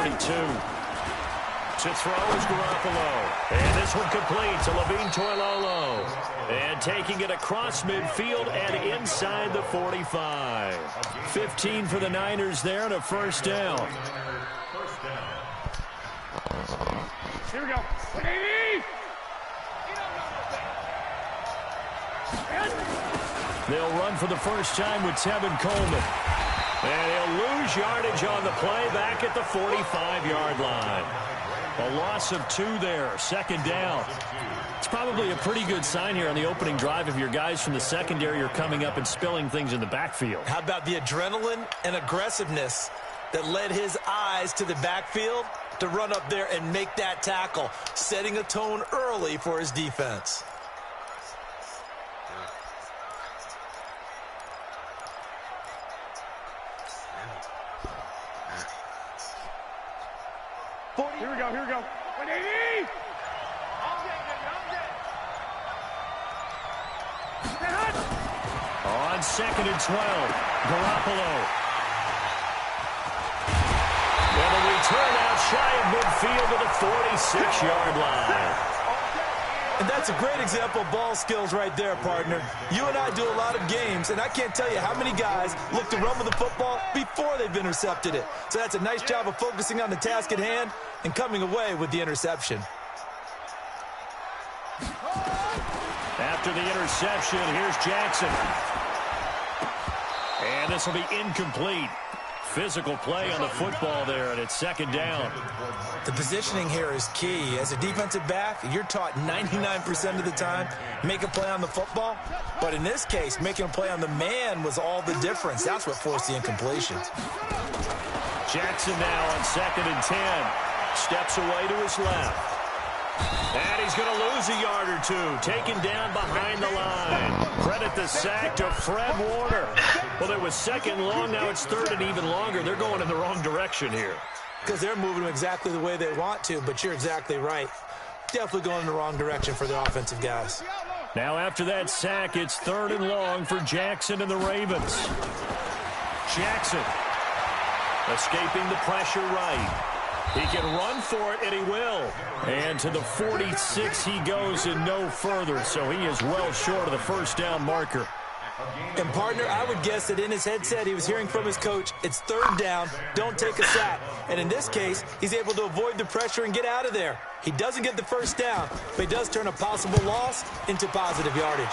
To throw is Garoppolo. And this one complete to Levine Toilolo. And taking it across midfield and inside the 45. 15 for the Niners there and a 1st down. Here we go. They'll run for the first time with Tevin Coleman. And he'll lose yardage on the play back at the 45-yard line. A loss of 2 there, 2nd down. It's probably a pretty good sign here on the opening drive if your guys from the secondary are coming up and spilling things in the backfield. How about the adrenaline and aggressiveness that led his eyes to the backfield to run up there and make that tackle, setting a tone early for his defense. Here we go, here we go. 180! On 2nd and 12, Garoppolo. Well, the return out shy of midfield to the 46-yard line. And that's a great example of ball skills right there, partner. You and I do a lot of games, and I can't tell you how many guys look to run with the football before they've intercepted it. So that's a nice job of focusing on the task at hand and coming away with the interception. After the interception, here's Jackson. And this will be incomplete. Physical play on the football there, and it's 2nd down. The positioning here is key. As a defensive back, you're taught 99% of the time, make a play on the football. But in this case, making a play on the man was all the difference. That's what forced the incompletions. Jackson now on 2nd and 10. Steps away to his left. And he's going to lose a yard or 2. Taken down behind the line. Credit the sack to Fred Warner. Well, it was 2nd and long. Now it's 3rd and even longer. They're going in the wrong direction here. Because they're moving exactly the way they want to, but you're exactly right. Definitely going in the wrong direction for the offensive guys. Now after that sack, it's 3rd and long for Jackson and the Ravens. Jackson escaping the pressure right. He can run for it, and he will. And to the 46 he goes and no further, so he is well short of the 1st down marker. And, partner, I would guess that in his headset he was hearing from his coach, it's 3rd down, don't take a sack. And in this case, he's able to avoid the pressure and get out of there. He doesn't get the 1st down, but he does turn a possible loss into positive yardage.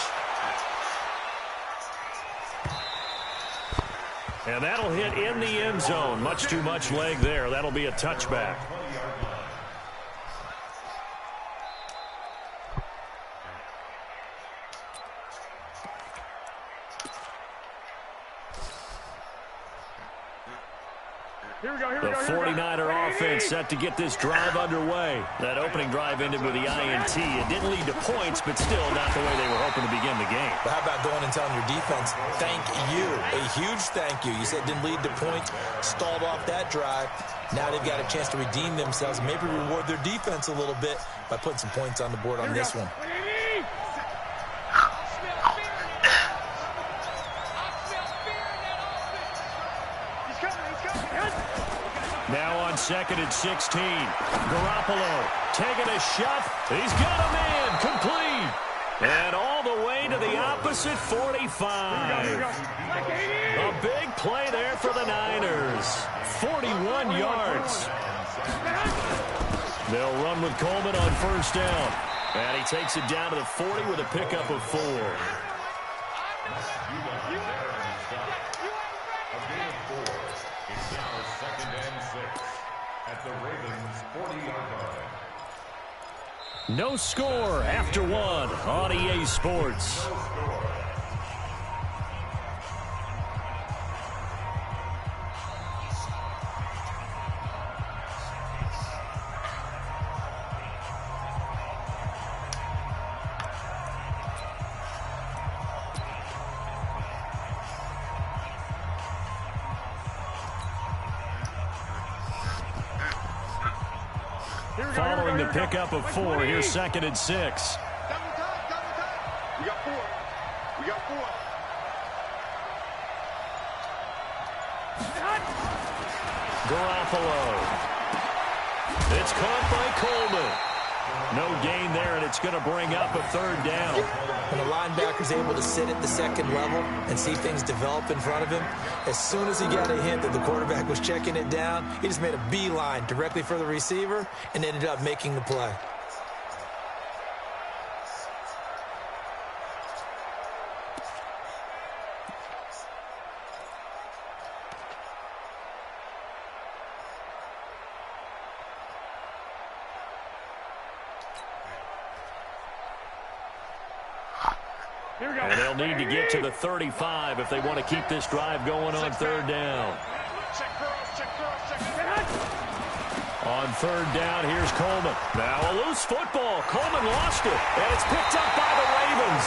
And that'll hit in the end zone. Much too much leg there. That'll be a touchback. The 49er offense set to get this drive underway. That opening drive ended with the INT. It didn't lead to points, but still not the way they were hoping to begin the game. But how about going and telling your defense, thank you, a huge thank you. You said it didn't lead to points, stalled off that drive. Now they've got a chance to redeem themselves, maybe reward their defense a little bit by putting some points on the board on this one. Now on 2nd and 16. Garoppolo taking a shot. He's got a man complete. And all the way to the opposite 45. A big play there for the Niners. 41 yards. They'll run with Coleman on 1st down. And he takes it down to the 40 with a pickup of 4. No score after one on EA Sports. Following the pickup of 4, here's 2nd and 6. Double time. We got 4. We got 4. Garoppolo. It's caught by Coleman. No gain there, and it's going to bring up a 3rd down. When the linebacker's able to sit at the 2nd level and see things develop in front of him, as soon as he got a hint that the quarterback was checking it down, he just made a beeline directly for the receiver and ended up making the play. And they'll need to get to the 35 if they want to keep this drive going on 3rd down. On 3rd down, here's Coleman. Now a loose football. Coleman lost it, and it's picked up by the Ravens.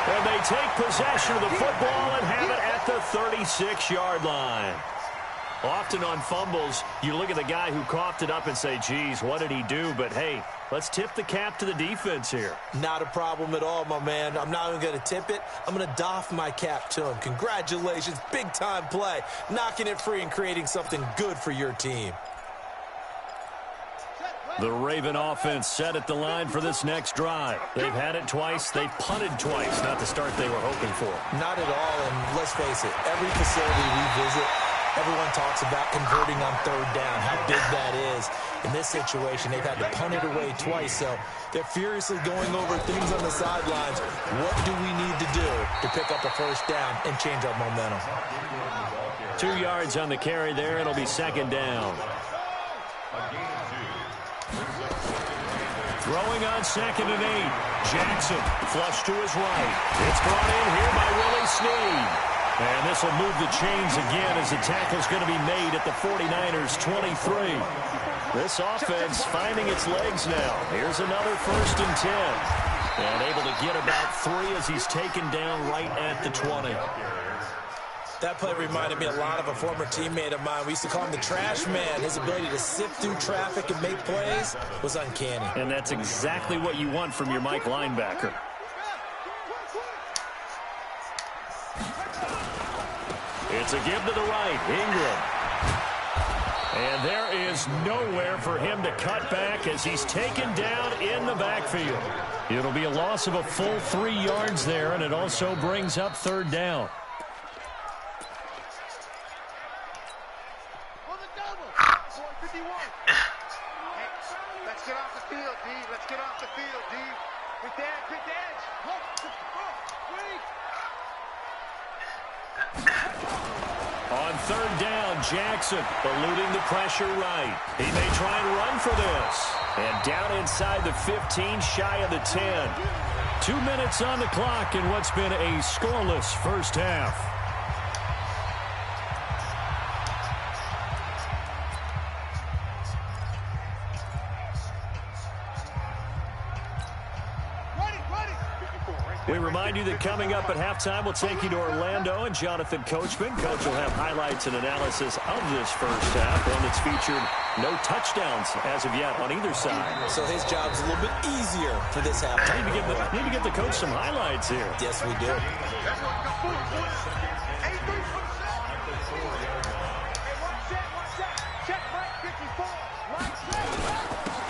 And they take possession of the football and have it at the 36-yard line. Often on fumbles, you look at the guy who coughed it up and say, geez, what did he do? But, hey, let's tip the cap to the defense here. Not a problem at all, my man. I'm not even going to tip it. I'm going to doff my cap to him. Congratulations. Big-time play. Knocking it free and creating something good for your team. The Raven offense set at the line for this next drive. They've had it twice. They've punted twice. Not the start they were hoping for. Not at all, and let's face it, every facility we visit, everyone talks about converting on 3rd down, how big that is. In this situation, they've had to punt it away twice, so they're furiously going over things on the sidelines. What do we need to do to pick up a 1st down and change our momentum? 2 yards on the carry there. It'll be 2nd down. Throwing on 2nd and 8. Jackson flush to his right. It's brought in here by Willie Snead. And this will move the chains again as the tackle's going to be made at the 49ers 23. This offense finding its legs now. Here's another 1st and 10. And able to get about 3 as he's taken down right at the 20. That play reminded me a lot of a former teammate of mine. We used to call him the trash man. His ability to sift through traffic and make plays was uncanny. And that's exactly what you want from your Mike linebacker. It's a give to the right. Ingram. And there is nowhere for him to cut back as he's taken down in the backfield. It'll be a loss of a full 3 yards there, and it also brings up 3rd down. Let's get off the field, D. Let's get off the field, D. Good edge. On 3rd down, Jackson eluding the pressure right. He may try and run for this. And down inside the 15, shy of the 10. 2 minutes on the clock in what's been a scoreless 1st half. We remind you that coming up at halftime, we'll take you to Orlando and Jonathan Coachman. Coach will have highlights and analysis of this 1st half, one that's featured no touchdowns as of yet on either side. So his job's a little bit easier for this halftime. Need to get the coach some highlights here. Yes, we do.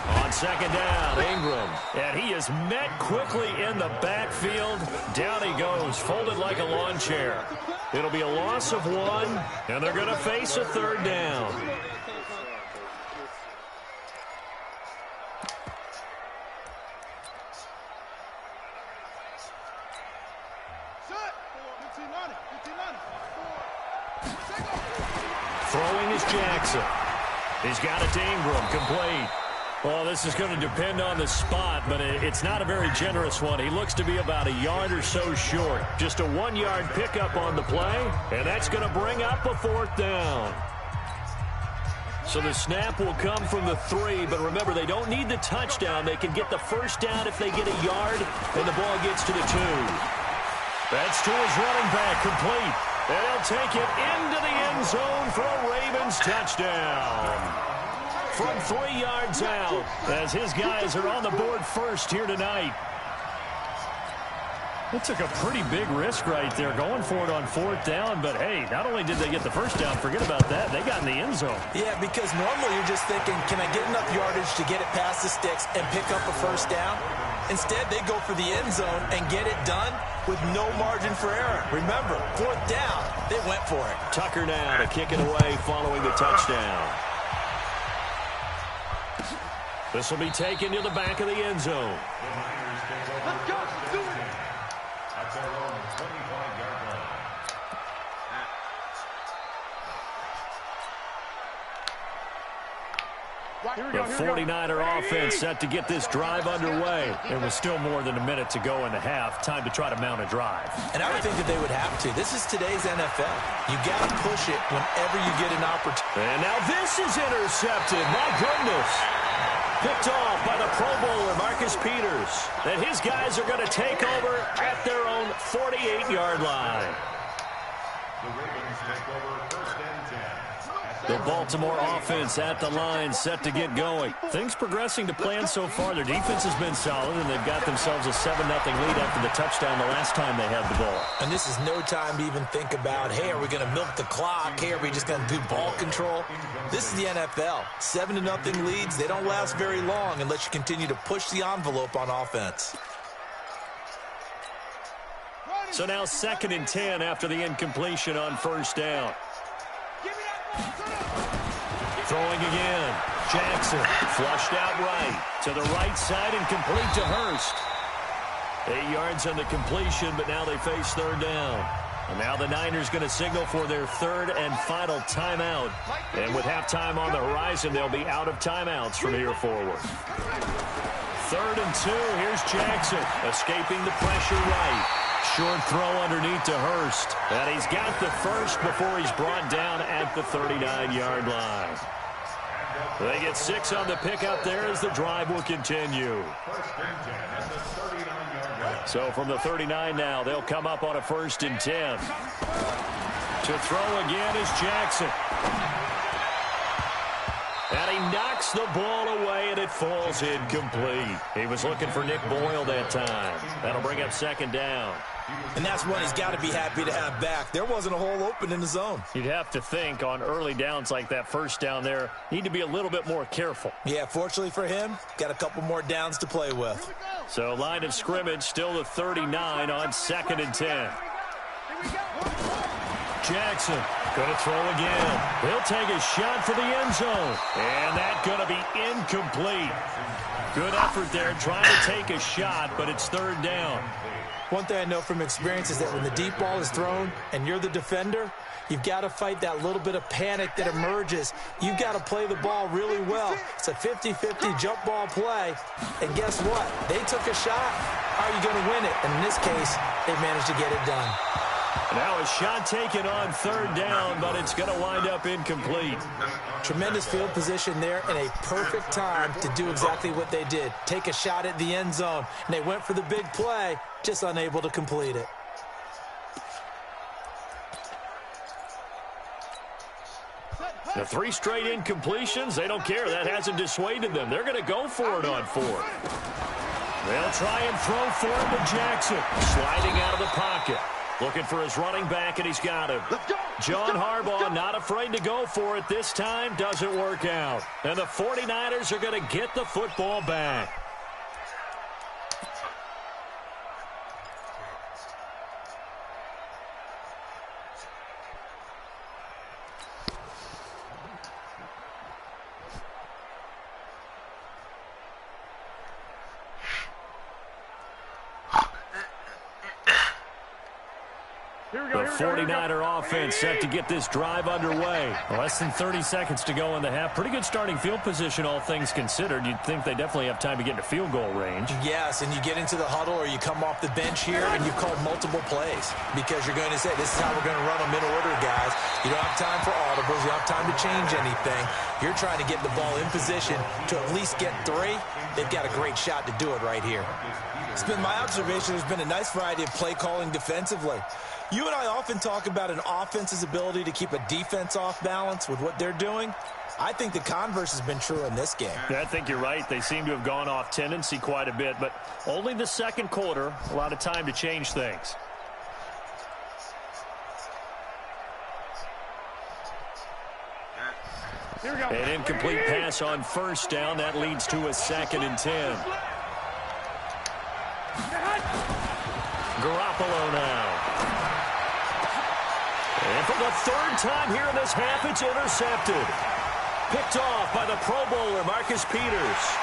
On 2nd down, Ingram. And he is met quickly in the backfield. Down he goes, folded like a lawn chair. It'll be a loss of 1, and they're going to face a 3rd down. Throwing is Jackson. He's got it to Ingram, complete. Well, this is going to depend on the spot, but it's not a very generous one. He looks to be about a yard or so short. Just a 1-yard pickup on the play, and that's going to bring up a 4th down. So the snap will come from the 3, but remember, they don't need the touchdown. They can get the 1st down if they get a yard, and the ball gets to the 2. That's to his running back, complete. And he'll take it into the end zone for a Ravens touchdown. From 3 yards out, as his guys are on the board first here tonight. It took a pretty big risk right there, going for it on 4th down. But, hey, not only did they get the 1st down, forget about that, they got in the end zone. Yeah, because normally you're just thinking, can I get enough yardage to get it past the sticks and pick up a 1st down? Instead, they go for the end zone and get it done with no margin for error. Remember, 4th down, they went for it. Tucker now to kick it away following the touchdown. This will be taken to the back of the end zone. Let's go. Do it. At their own 25-yard line. The 49er offense set to get this drive underway. There was still more than a minute to go in the half. Time to try to mount a drive. And I would think that they would have to. This is today's NFL. You got to push it whenever you get an opportunity. And now this is intercepted. My goodness. Picked off by the Pro Bowler, Marcus Peters. And his guys are going to take over at their own 48-yard line. The Ravens take over 1st and 10. The Baltimore offense at the line, set to get going. Things progressing to plan so far. Their defense has been solid, and they've got themselves a 7-0 lead after the touchdown the last time they had the ball. And this is no time to even think about, hey, are we going to milk the clock? Hey, are we just going to do ball control? This is the NFL. 7-0 leads, they don't last very long unless you continue to push the envelope on offense. So now 2nd and 10 after the incompletion on 1st down. Throwing again. Jackson flushed out right. To the right side and complete to Hurst. 8 yards on the completion, but now they face 3rd down. And now the Niners going to signal for their 3rd and final timeout. And with halftime on the horizon, they'll be out of timeouts from here forward. 3rd and 2. Here's Jackson escaping the pressure right. Short throw underneath to Hurst. And he's got the 1st before he's brought down at the 39-yard line. They get 6 on the pickup there as the drive will continue. So from the 39 now, they'll come up on a 1st and 10. To throw again is Jackson. And he knocks the ball away, and it falls incomplete. He was looking for Nick Boyle that time. That'll bring up 2nd down. And that's one he's got to be happy to have back. There wasn't a hole open in the zone. You'd have to think on early downs like that 1st down there, need to be a little bit more careful. Yeah, fortunately for him, got a couple more downs to play with. So line of scrimmage still the 39 on 2nd and 10. Jackson going to throw again. He'll take a shot for the end zone. And that's going to be incomplete. Good effort there trying to take a shot, but it's 3rd down. One thing I know from experience is that when the deep ball is thrown and you're the defender, you've got to fight that little bit of panic that emerges. You've got to play the ball really well. It's a 50-50 jump ball play. And guess what? They took a shot. How are you going to win it? And in this case, they managed to get it done. Now a shot taken on 3rd down, but it's going to wind up incomplete. Tremendous field position there and a perfect time to do exactly what they did. Take a shot at the end zone. And they went for the big play, just unable to complete it. The 3 straight incompletions, they don't care. That hasn't dissuaded them. They're going to go for it on 4th. They'll try and throw for it to Jackson. Sliding out of the pocket. Looking for his running back, and he's got him. John Harbaugh not afraid to go for it this time. Doesn't work out. And the 49ers are going to get the football back. The 49er offense set to get this drive underway. Less than 30 seconds to go in the half. Pretty good starting field position, all things considered. You'd think they definitely have time to get into field goal range. Yes, and you get into the huddle or you come off the bench here and you've called multiple plays because you're going to say, this is how we're going to run them in order, guys. You don't have time for audibles. You don't have time to change anything. You're trying to get the ball in position to at least get 3. They've got a great shot to do it right here. It's been my observation. There's been a nice variety of play calling defensively. You and I often talk about an offense's ability to keep a defense off balance with what they're doing. I think the converse has been true in this game. Yeah, I think you're right. They seem to have gone off tendency quite a bit, but only the second quarter, a lot of time to change things. An incomplete pass on first down. That leads to a 2nd and 10. Garoppolo now. And for the 3rd time here in this half, it's intercepted. Picked off by the Pro Bowler, Marcus Peters.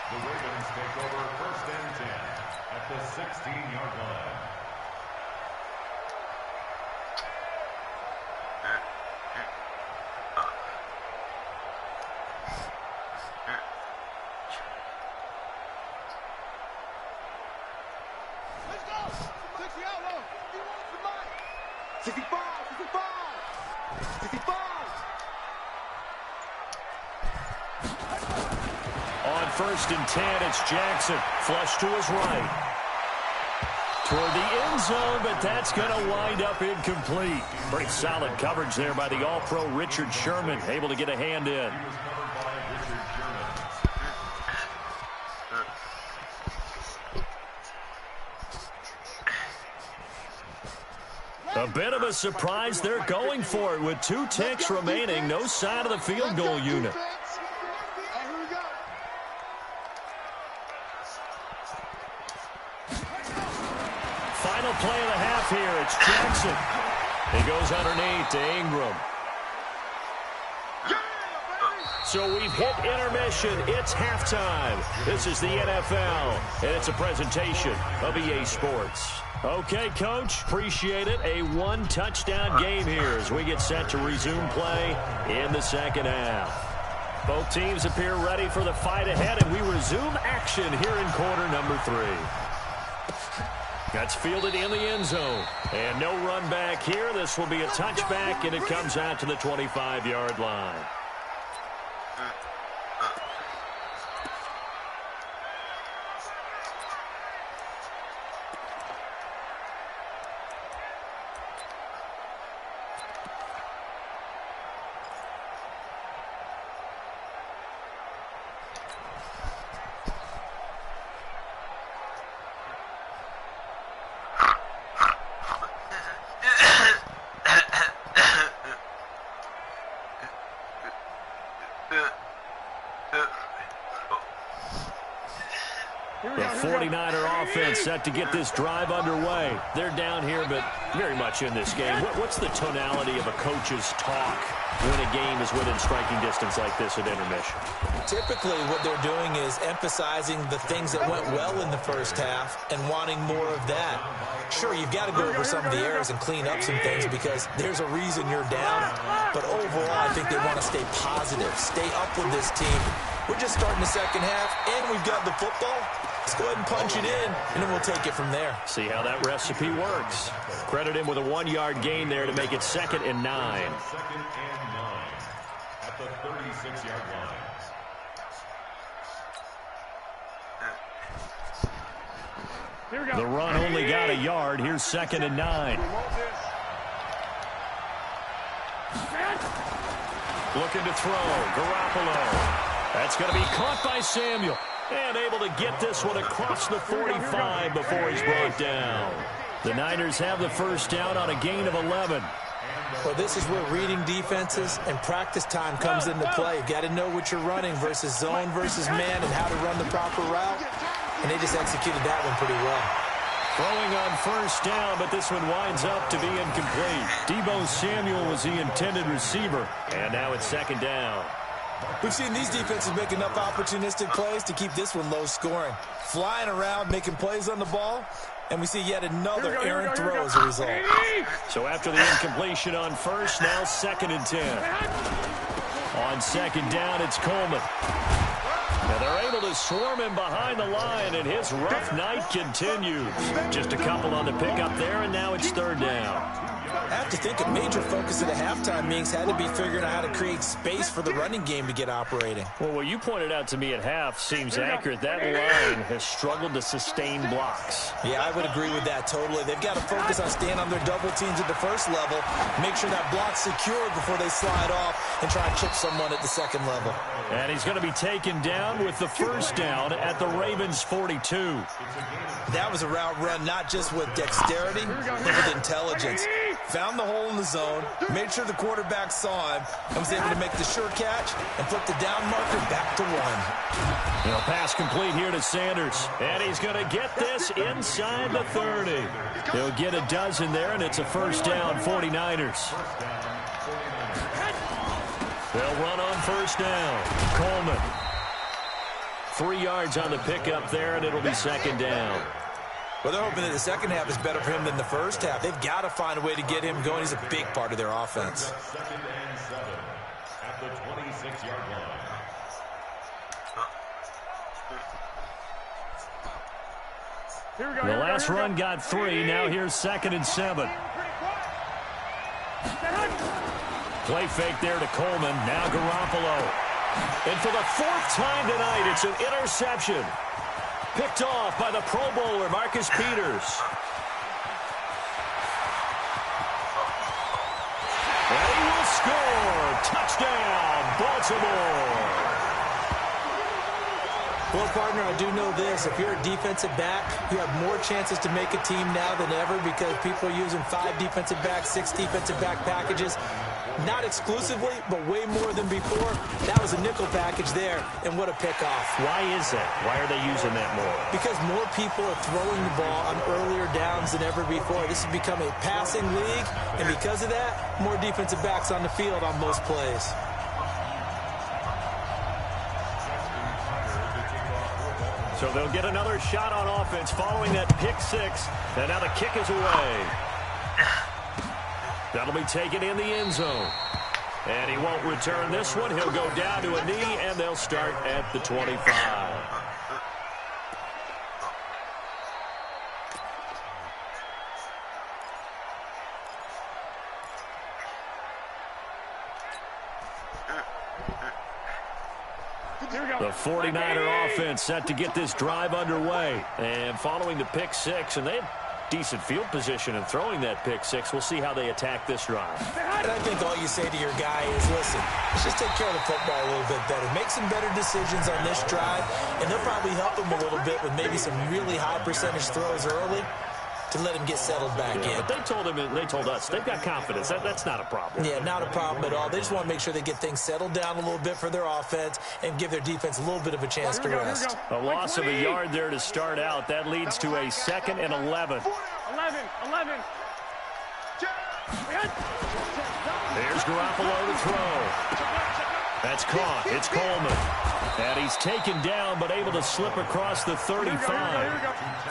The Ravens take over 1st and 10 at the 16-yard line. Let's go. 60 out low. He wants the money. 65, 65, 65. On 1st and 10, it's Jackson. Flush to his right. Toward the end zone, but that's going to wind up incomplete. Pretty solid coverage there by the All-Pro Richard Sherman, able to get a hand in. He was covered by Richard Sherman. A bit of a surprise. They're going for it with 2 ticks remaining. No sign of the field goal unit. And here we go. Final play of the half here. It's Jackson. He goes underneath to Ingram. So we've hit intermission. It's halftime. This is the NFL, and it's a presentation of EA Sports. Okay, Coach, appreciate it. A 1-touchdown game here as we get set to resume play in the second half. Both teams appear ready for the fight ahead, and we resume action here in quarter number 3. That's fielded in the end zone. And no run back here. This will be a touchback, and it comes out to the 25-yard line. The 49er offense set to get this drive underway. They're down here, but very much in this game. What's the tonality of a coach's talk when a game is within striking distance like this at intermission? Typically, what they're doing is emphasizing the things that went well in the first half and wanting more of that. Sure, you've got to go over some of the errors and clean up some things because there's a reason you're down. But overall, I think they want to stay positive, stay up with this team. We're just starting the second half, and we've got the football. Let's go ahead and punch it in, and then we'll take it from there. See how that recipe works. Credit him with a 1-yard gain there to make it 2nd and 9. 2nd and 9 at the 36-yard line. The run only got a yard. Here's 2nd and 9. Looking to throw. Garoppolo. That's going to be caught by Samuel. And able to get this one across the 45 before he's brought down. The Niners have the first down on a gain of 11. Well, this is where reading defenses and practice time comes into play. You've got to know what you're running versus zone versus man and how to run the proper route. And they just executed that one pretty well. Throwing on first down, but this one winds up to be incomplete. Deebo Samuel was the intended receiver. And now it's second down. We've seen these defenses make enough opportunistic plays to keep this one low scoring. Flying around, making plays on the ball, and we see yet another errant throw as a result. So after the incompletion on first, now 2nd and 10. On second down, it's Coleman. And they're able to swarm him behind the line, and his rough night continues. Just a couple on the pickup there, and now it's 3rd down. I have to think a major focus of the halftime meetings had to be figuring out how to create space for the running game to get operating. Well, what you pointed out to me at half seems accurate. That line has struggled to sustain blocks. Yeah, I would agree with that totally. They've got to focus on staying on their double teams at the first level, make sure that block's secured before they slide off and try and chip someone at the second level. And he's going to be taken down with the 1st down at the Ravens' 42. That was a route run not just with dexterity, but with intelligence. Found the hole in the zone, made sure the quarterback saw him, and was able to make the sure catch and flip the down marker back to 1. Pass complete here to Sanders. And he's going to get this inside the 30. He'll get a dozen there, and it's a 1st down, 49ers. They'll run on 1st down. Coleman. 3 yards on the pickup there, and it'll be 2nd down. Well, they're hoping that the second half is better for him than the first half. They've got to find a way to get him going. He's a big part of their offense. 2nd and 7 at the 26-yard line. The last run got 3. Now here's 2nd and 7. Play fake there to Coleman. Now Garoppolo. And for the 4th time tonight, it's an interception. Picked off by the Pro Bowler, Marcus Peters. And he will score. Touchdown, Baltimore. Well, partner, I do know this. If you're a defensive back, you have more chances to make a team now than ever because people are using 5 defensive backs, 6 defensive back packages. Not exclusively, but way more than before. That was a nickel package there, and what a pickoff. Why is that? Why are they using that more? Because more people are throwing the ball on earlier downs than ever before. This has become a passing league, and because of that, more defensive backs on the field on most plays. So they'll get another shot on offense following that pick 6, and now the kick is away. That'll be taken in the end zone. And he won't return this one. He'll go down to a knee, and they'll start at the 25. The 49er offense set to get this drive underway. And following the pick 6, and they had decent field position in throwing that pick 6. We'll see how they attack this drive. And I think all you say to your guy is, listen, let's just take care of the football a little bit better. Make some better decisions on this drive, and they'll probably help him a little bit with maybe some really high percentage throws early to let him get settled back in. But they told us they've got confidence. That's not a problem. Yeah, not a problem at all. They just want to make sure they get things settled down a little bit for their offense and give their defense a little bit of a chance to rest. A loss of a yard there to start out. That leads to a 2nd and 11. 11. There's Garoppolo to throw. That's caught. It's Coleman. And he's taken down, but able to slip across the 35.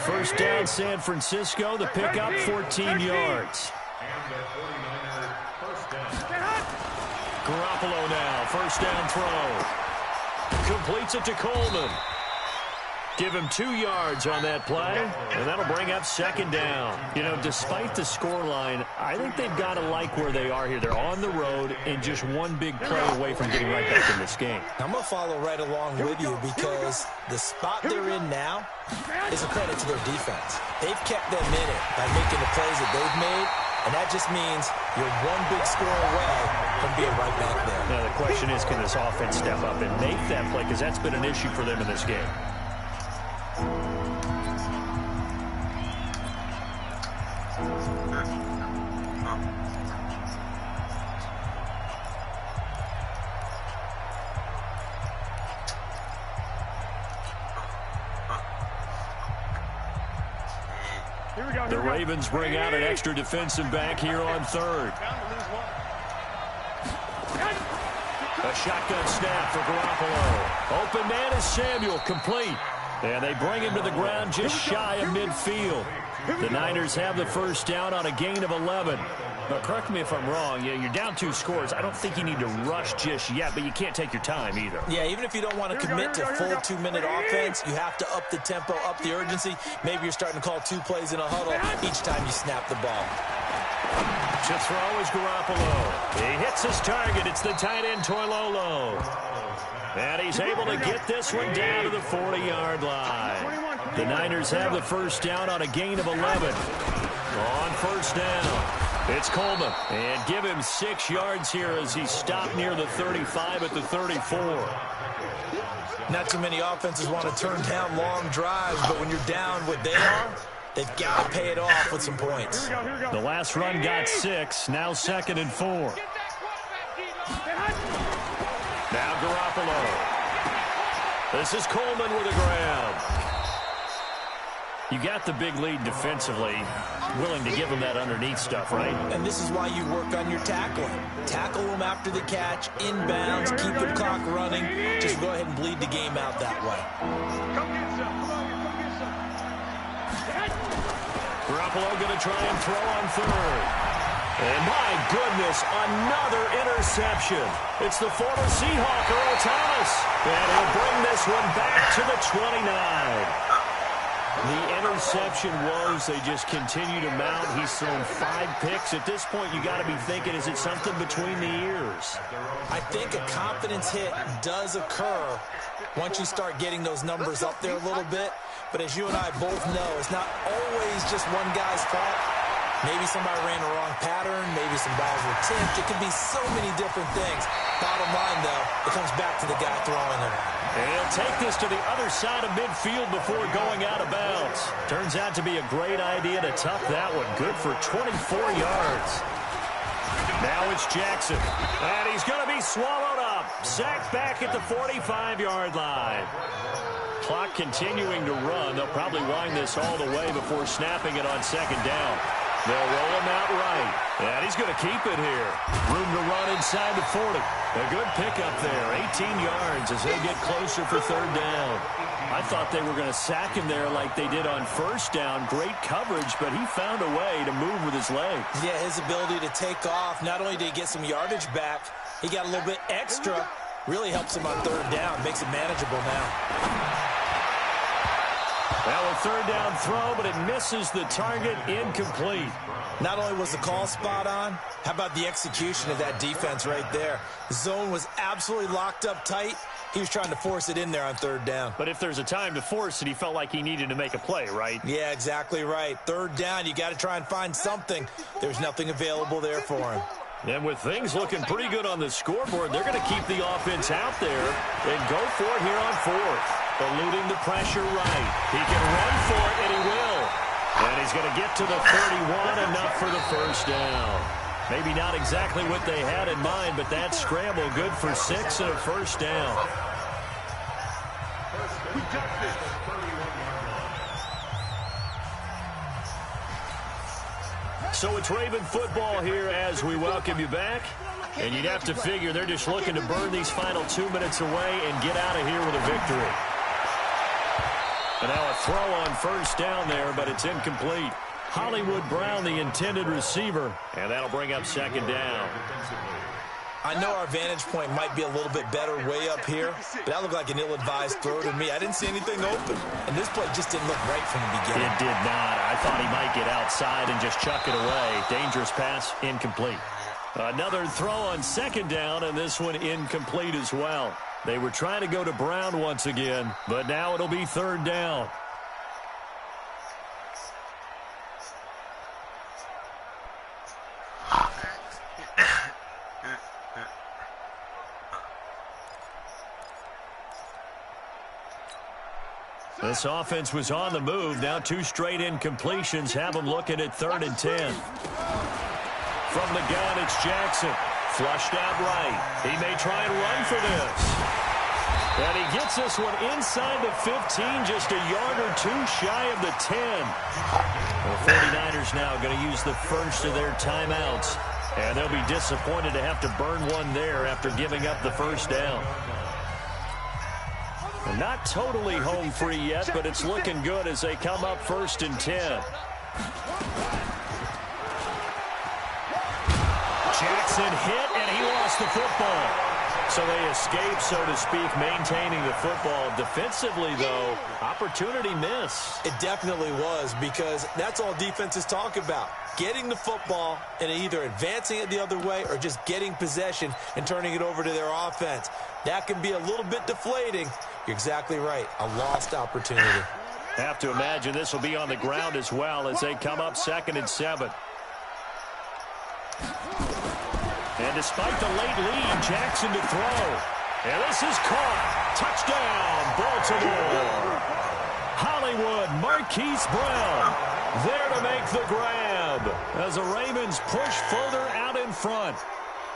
1st down, San Francisco. The pickup, 14 yards. Garoppolo now, 1st down throw. Completes it to Coleman. Give him 2 yards on that play, and that'll bring up 2nd down. You know, despite the scoreline, I think they've got to like where they are here. They're on the road and just one big play away from getting right back in this game. I'm going to follow right along with you because the spot they're in now is a credit to their defense. They've kept them in it by making the plays that they've made, and that just means you're one big score away from being right back there. Now, the question is, can this offense step up and make that play? Because that's been an issue for them in this game. The Ravens bring out an extra defensive back here on third. A shotgun snap for Garoppolo. Open man is Samuel, complete. And they bring him to the ground just shy of midfield. The Niners have the first down on a gain of 11. But correct me if I'm wrong. Yeah, you're down 2 scores. I don't think you need to rush just yet, but you can't take your time either. Yeah, even if you don't want to commit to full 2-minute offense, you have to up the tempo, up the urgency. Maybe you're starting to call 2 plays in a huddle each time you snap the ball. To throw is Garoppolo. He hits his target. It's the tight end, Toilolo. And he's able to get this one down to the 40-yard line. The Niners have the first down on a gain of 11. On first down, it's Coleman. And give him 6 yards here as he stopped near the 35 at the 34. Not too many offenses want to turn down long drives, but when you're down what they are, they've got to pay it off with some points. The last run got 6. Now 2nd and 4. Now Garoppolo. This is Coleman with the grab. You got the big lead defensively. Willing to give him that underneath stuff, right? And this is why you work on your tackling. Tackle them after the catch, inbounds, keep the clock running. Just go ahead and bleed the game out that way. Garoppolo going to try and throw on third. And my goodness, another interception. It's the former Seahawk, Earl Thomas. And he'll bring this one back to the 29. The interception woes, they just continue to mount. He's thrown 5 picks. At this point, you got to be thinking, is it something between the ears? I think a confidence hit does occur once you start getting those numbers up there a little bit. But as you and I both know, it's not always just one guy's fault. Maybe somebody ran the wrong pattern. Maybe some balls were tipped. It could be so many different things. Bottom line, though, it comes back to the guy throwing them. And he'll take this to the other side of midfield before going out of bounds. Turns out to be a great idea to tuck that one. Good for 24 yards. Now it's Jackson. And he's going to be swallowed up. Sacked back at the 45-yard line. Clock continuing to run. They'll probably wind this all the way before snapping it on 2nd down. They'll roll him out right. And he's going to keep it here. Room to run inside the 40. A good pickup there. 18 yards as they get closer for 3rd down. I thought they were going to sack him there like they did on 1st down. Great coverage, but he found a way to move with his legs. Yeah, his ability to take off. Not only did he get some yardage back, he got a little bit extra. Really helps him on 3rd down. Makes it manageable now. Well, a 3rd down throw, but it misses the target. Incomplete. Not only was the call spot on, how about the execution of that defense right there? The zone was absolutely locked up tight. He was trying to force it in there on 3rd down. But if there's a time to force it, he felt like he needed to make a play, right? Yeah, exactly right. 3rd down, you got to try and find something. There's nothing available there for him. And with things looking pretty good on the scoreboard, they're going to keep the offense out there and go for it here on 4th. Eluding the pressure right. He can run for it, and he will. And he's going to get to the 31, enough for the first down. Maybe not exactly what they had in mind, but that scramble good for 6 and a first down. So it's Raven football here as we welcome you back. And you'd have to figure they're just looking to burn these final 2 minutes away and get out of here with a victory. And now a throw on 1st down there, but it's incomplete. Hollywood Brown, the intended receiver, and that'll bring up 2nd down. I know our vantage point might be a little bit better way up here, but that looked like an ill-advised throw to me. I didn't see anything open, and this play just didn't look right from the beginning. It did not. I thought he might get outside and just chuck it away. Dangerous pass, incomplete. Another throw on 2nd down, and this one incomplete as well. They were trying to go to Brown once again, but now it'll be 3rd down. This offense was on the move. Now 2 straight incompletions have them looking at 3rd and 10. From the gun, it's Jackson. Flushed out right. He may try and run for this. And he gets this one inside the 15, just a yard or two shy of the 10. The 49ers now going to use the first of their timeouts. And they'll be disappointed to have to burn one there after giving up the first down. They're not totally home free yet, but it's looking good as they come up 1st and 10. Jackson hit, and he lost the football. So they escape, so to speak, maintaining the football. Defensively, though, opportunity miss. It definitely was, because that's all defenses talk about. Getting the football and either advancing it the other way or just getting possession and turning it over to their offense. That can be a little bit deflating. You're exactly right. A lost opportunity. Have to imagine this will be on the ground as well as they come up 2nd and 7. And despite the late lead, Jackson to throw. And this is caught. Touchdown, Baltimore. Hollywood, Marquise Brown there to make the grab as the Ravens push further out in front.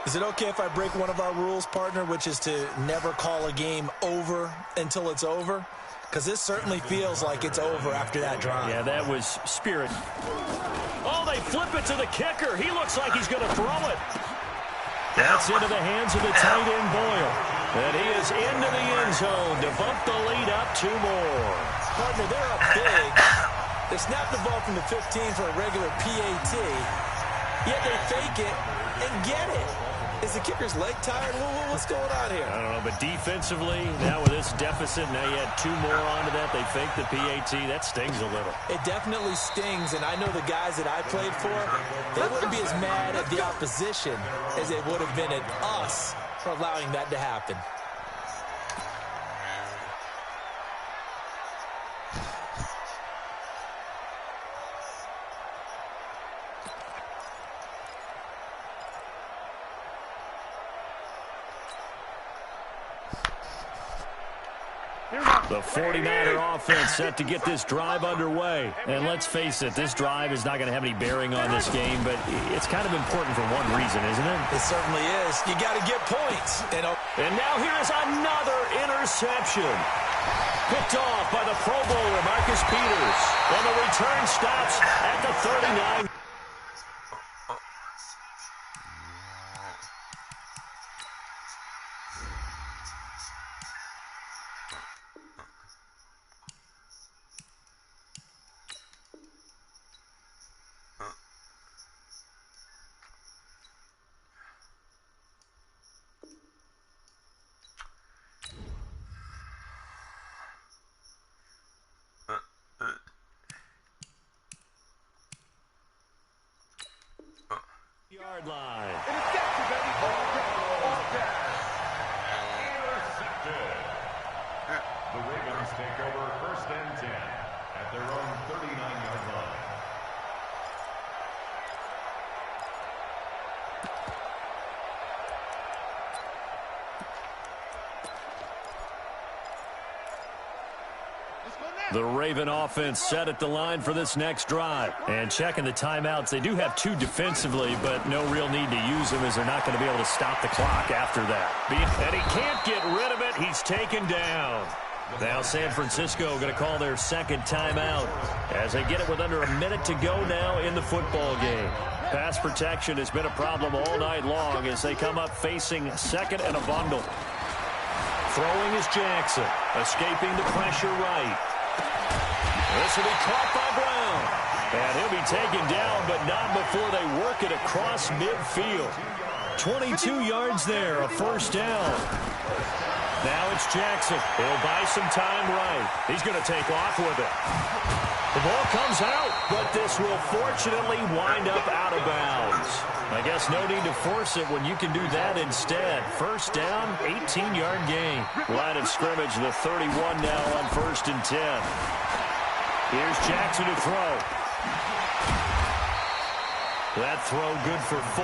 Is it okay if I break one of our rules, partner, which is to never call a game over until it's over? Because this certainly feels like it's over after that drive. Yeah, that was spirit. Oh, they flip it to the kicker. He looks like he's going to throw it. That's into the hands of the tight end, Boyle. And he is into the end zone to bump the lead up 2 more. Partner, they're up big. They snap the ball from the 15 for a regular PAT, yet they fake it and get it. Is the kicker's leg tired? What's going on here? I don't know, but defensively, now with this deficit, now you add 2 more onto that. They fake the PAT. That stings a little. It definitely stings, and I know the guys that I played for, they wouldn't be as mad at the opposition as they would have been at us for allowing that to happen. The 49er offense set to get this drive underway. And let's face it, this drive is not going to have any bearing on this game, but it's kind of important for one reason, isn't it? It certainly is. You got to get points. And now here's another interception. Picked off by the Pro Bowler, Marcus Peters. And the return stops at the 39. Yard line. Intercepted, baby. Intercepted. The Ravens take over 1st and 10 at their own 39-yard line. The Raven offense set at the line for this next drive. And checking the timeouts, they do have 2 defensively, but no real need to use them as they're not going to be able to stop the clock after that. And he can't get rid of it. He's taken down. Now San Francisco going to call their 2nd timeout as they get it with under a minute to go now in the football game. Pass protection has been a problem all night long as they come up facing 2nd and a bundle. Throwing is Jackson, escaping the pressure right. This will be caught by Brown. And he'll be taken down, but not before they work it across midfield. 22 yards there, a 1st down. Now it's Jackson. He'll buy some time right. He's going to take off with it. The ball comes out, but this will fortunately wind up out of bounds. I guess no need to force it when you can do that instead. 1st down, 18-yard gain. Line of scrimmage, the 31 now on 1st and 10. Here's Jackson to throw. That throw good for 4.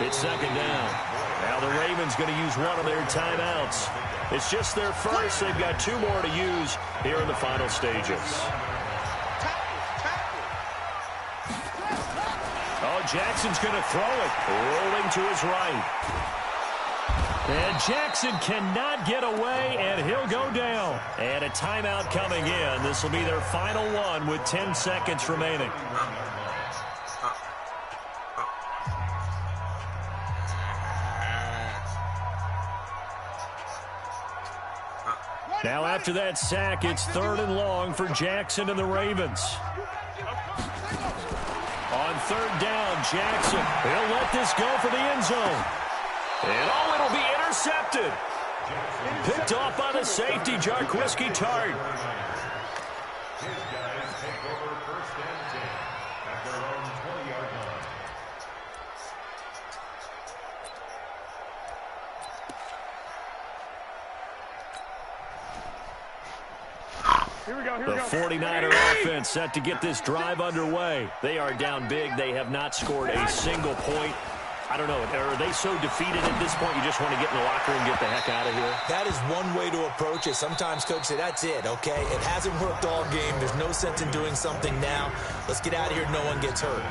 It's 2nd down. Now the Ravens going to use one of their timeouts. It's just their first. They've got 2 more to use here in the final stages. Oh, Jackson's going to throw it. Rolling to his right. And Jackson cannot get away, and he'll go down. And a timeout coming in. This will be their final one with 10 seconds remaining. Now after that sack, it's 3rd and long for Jackson and the Ravens. On 3rd down, Jackson. He'll let this go for the end zone. And it'll be intercepted. Picked off by the safety, Jarquiski Tart. His guys take over 1st and 10 at their own 20-yard line. The 49er offense set to get this drive underway. They are down big. They have not scored a single point. I don't know. Are they so defeated at this point you just want to get in the locker room and get the heck out of here? That is one way to approach it. Sometimes coaches say, that's it, okay? It hasn't worked all game. There's no sense in doing something now. Let's get out of here. No one gets hurt.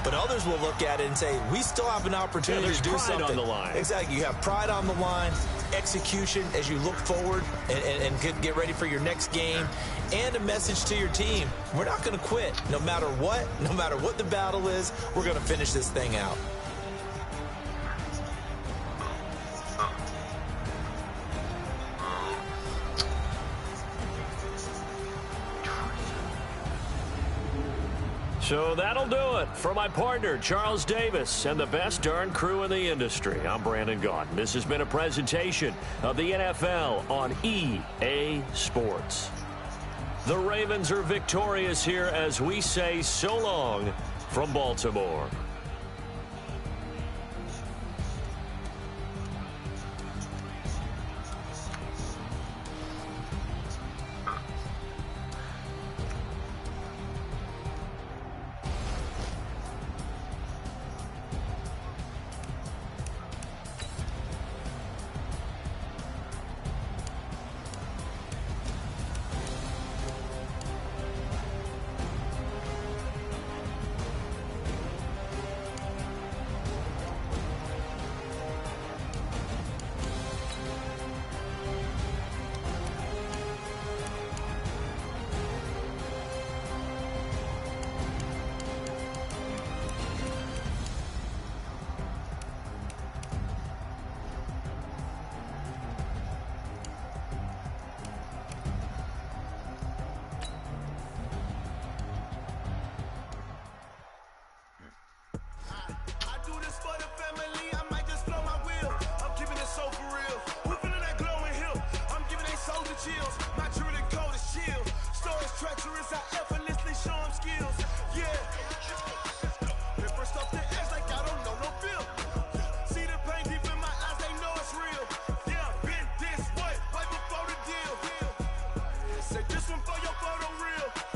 But others will look at it and say, we still have an opportunity to do something. On the line. Exactly. You have pride on the line, execution as you look forward and get ready for your next game, and a message to your team. We're not going to quit. No matter what the battle is, we're going to finish this thing out. So that'll do it for my partner, Charles Davis, and the best darn crew in the industry. I'm Brandon Gaudin. This has been a presentation of the NFL on EA Sports. The Ravens are victorious here as we say so long from Baltimore. Say this one for your photo real.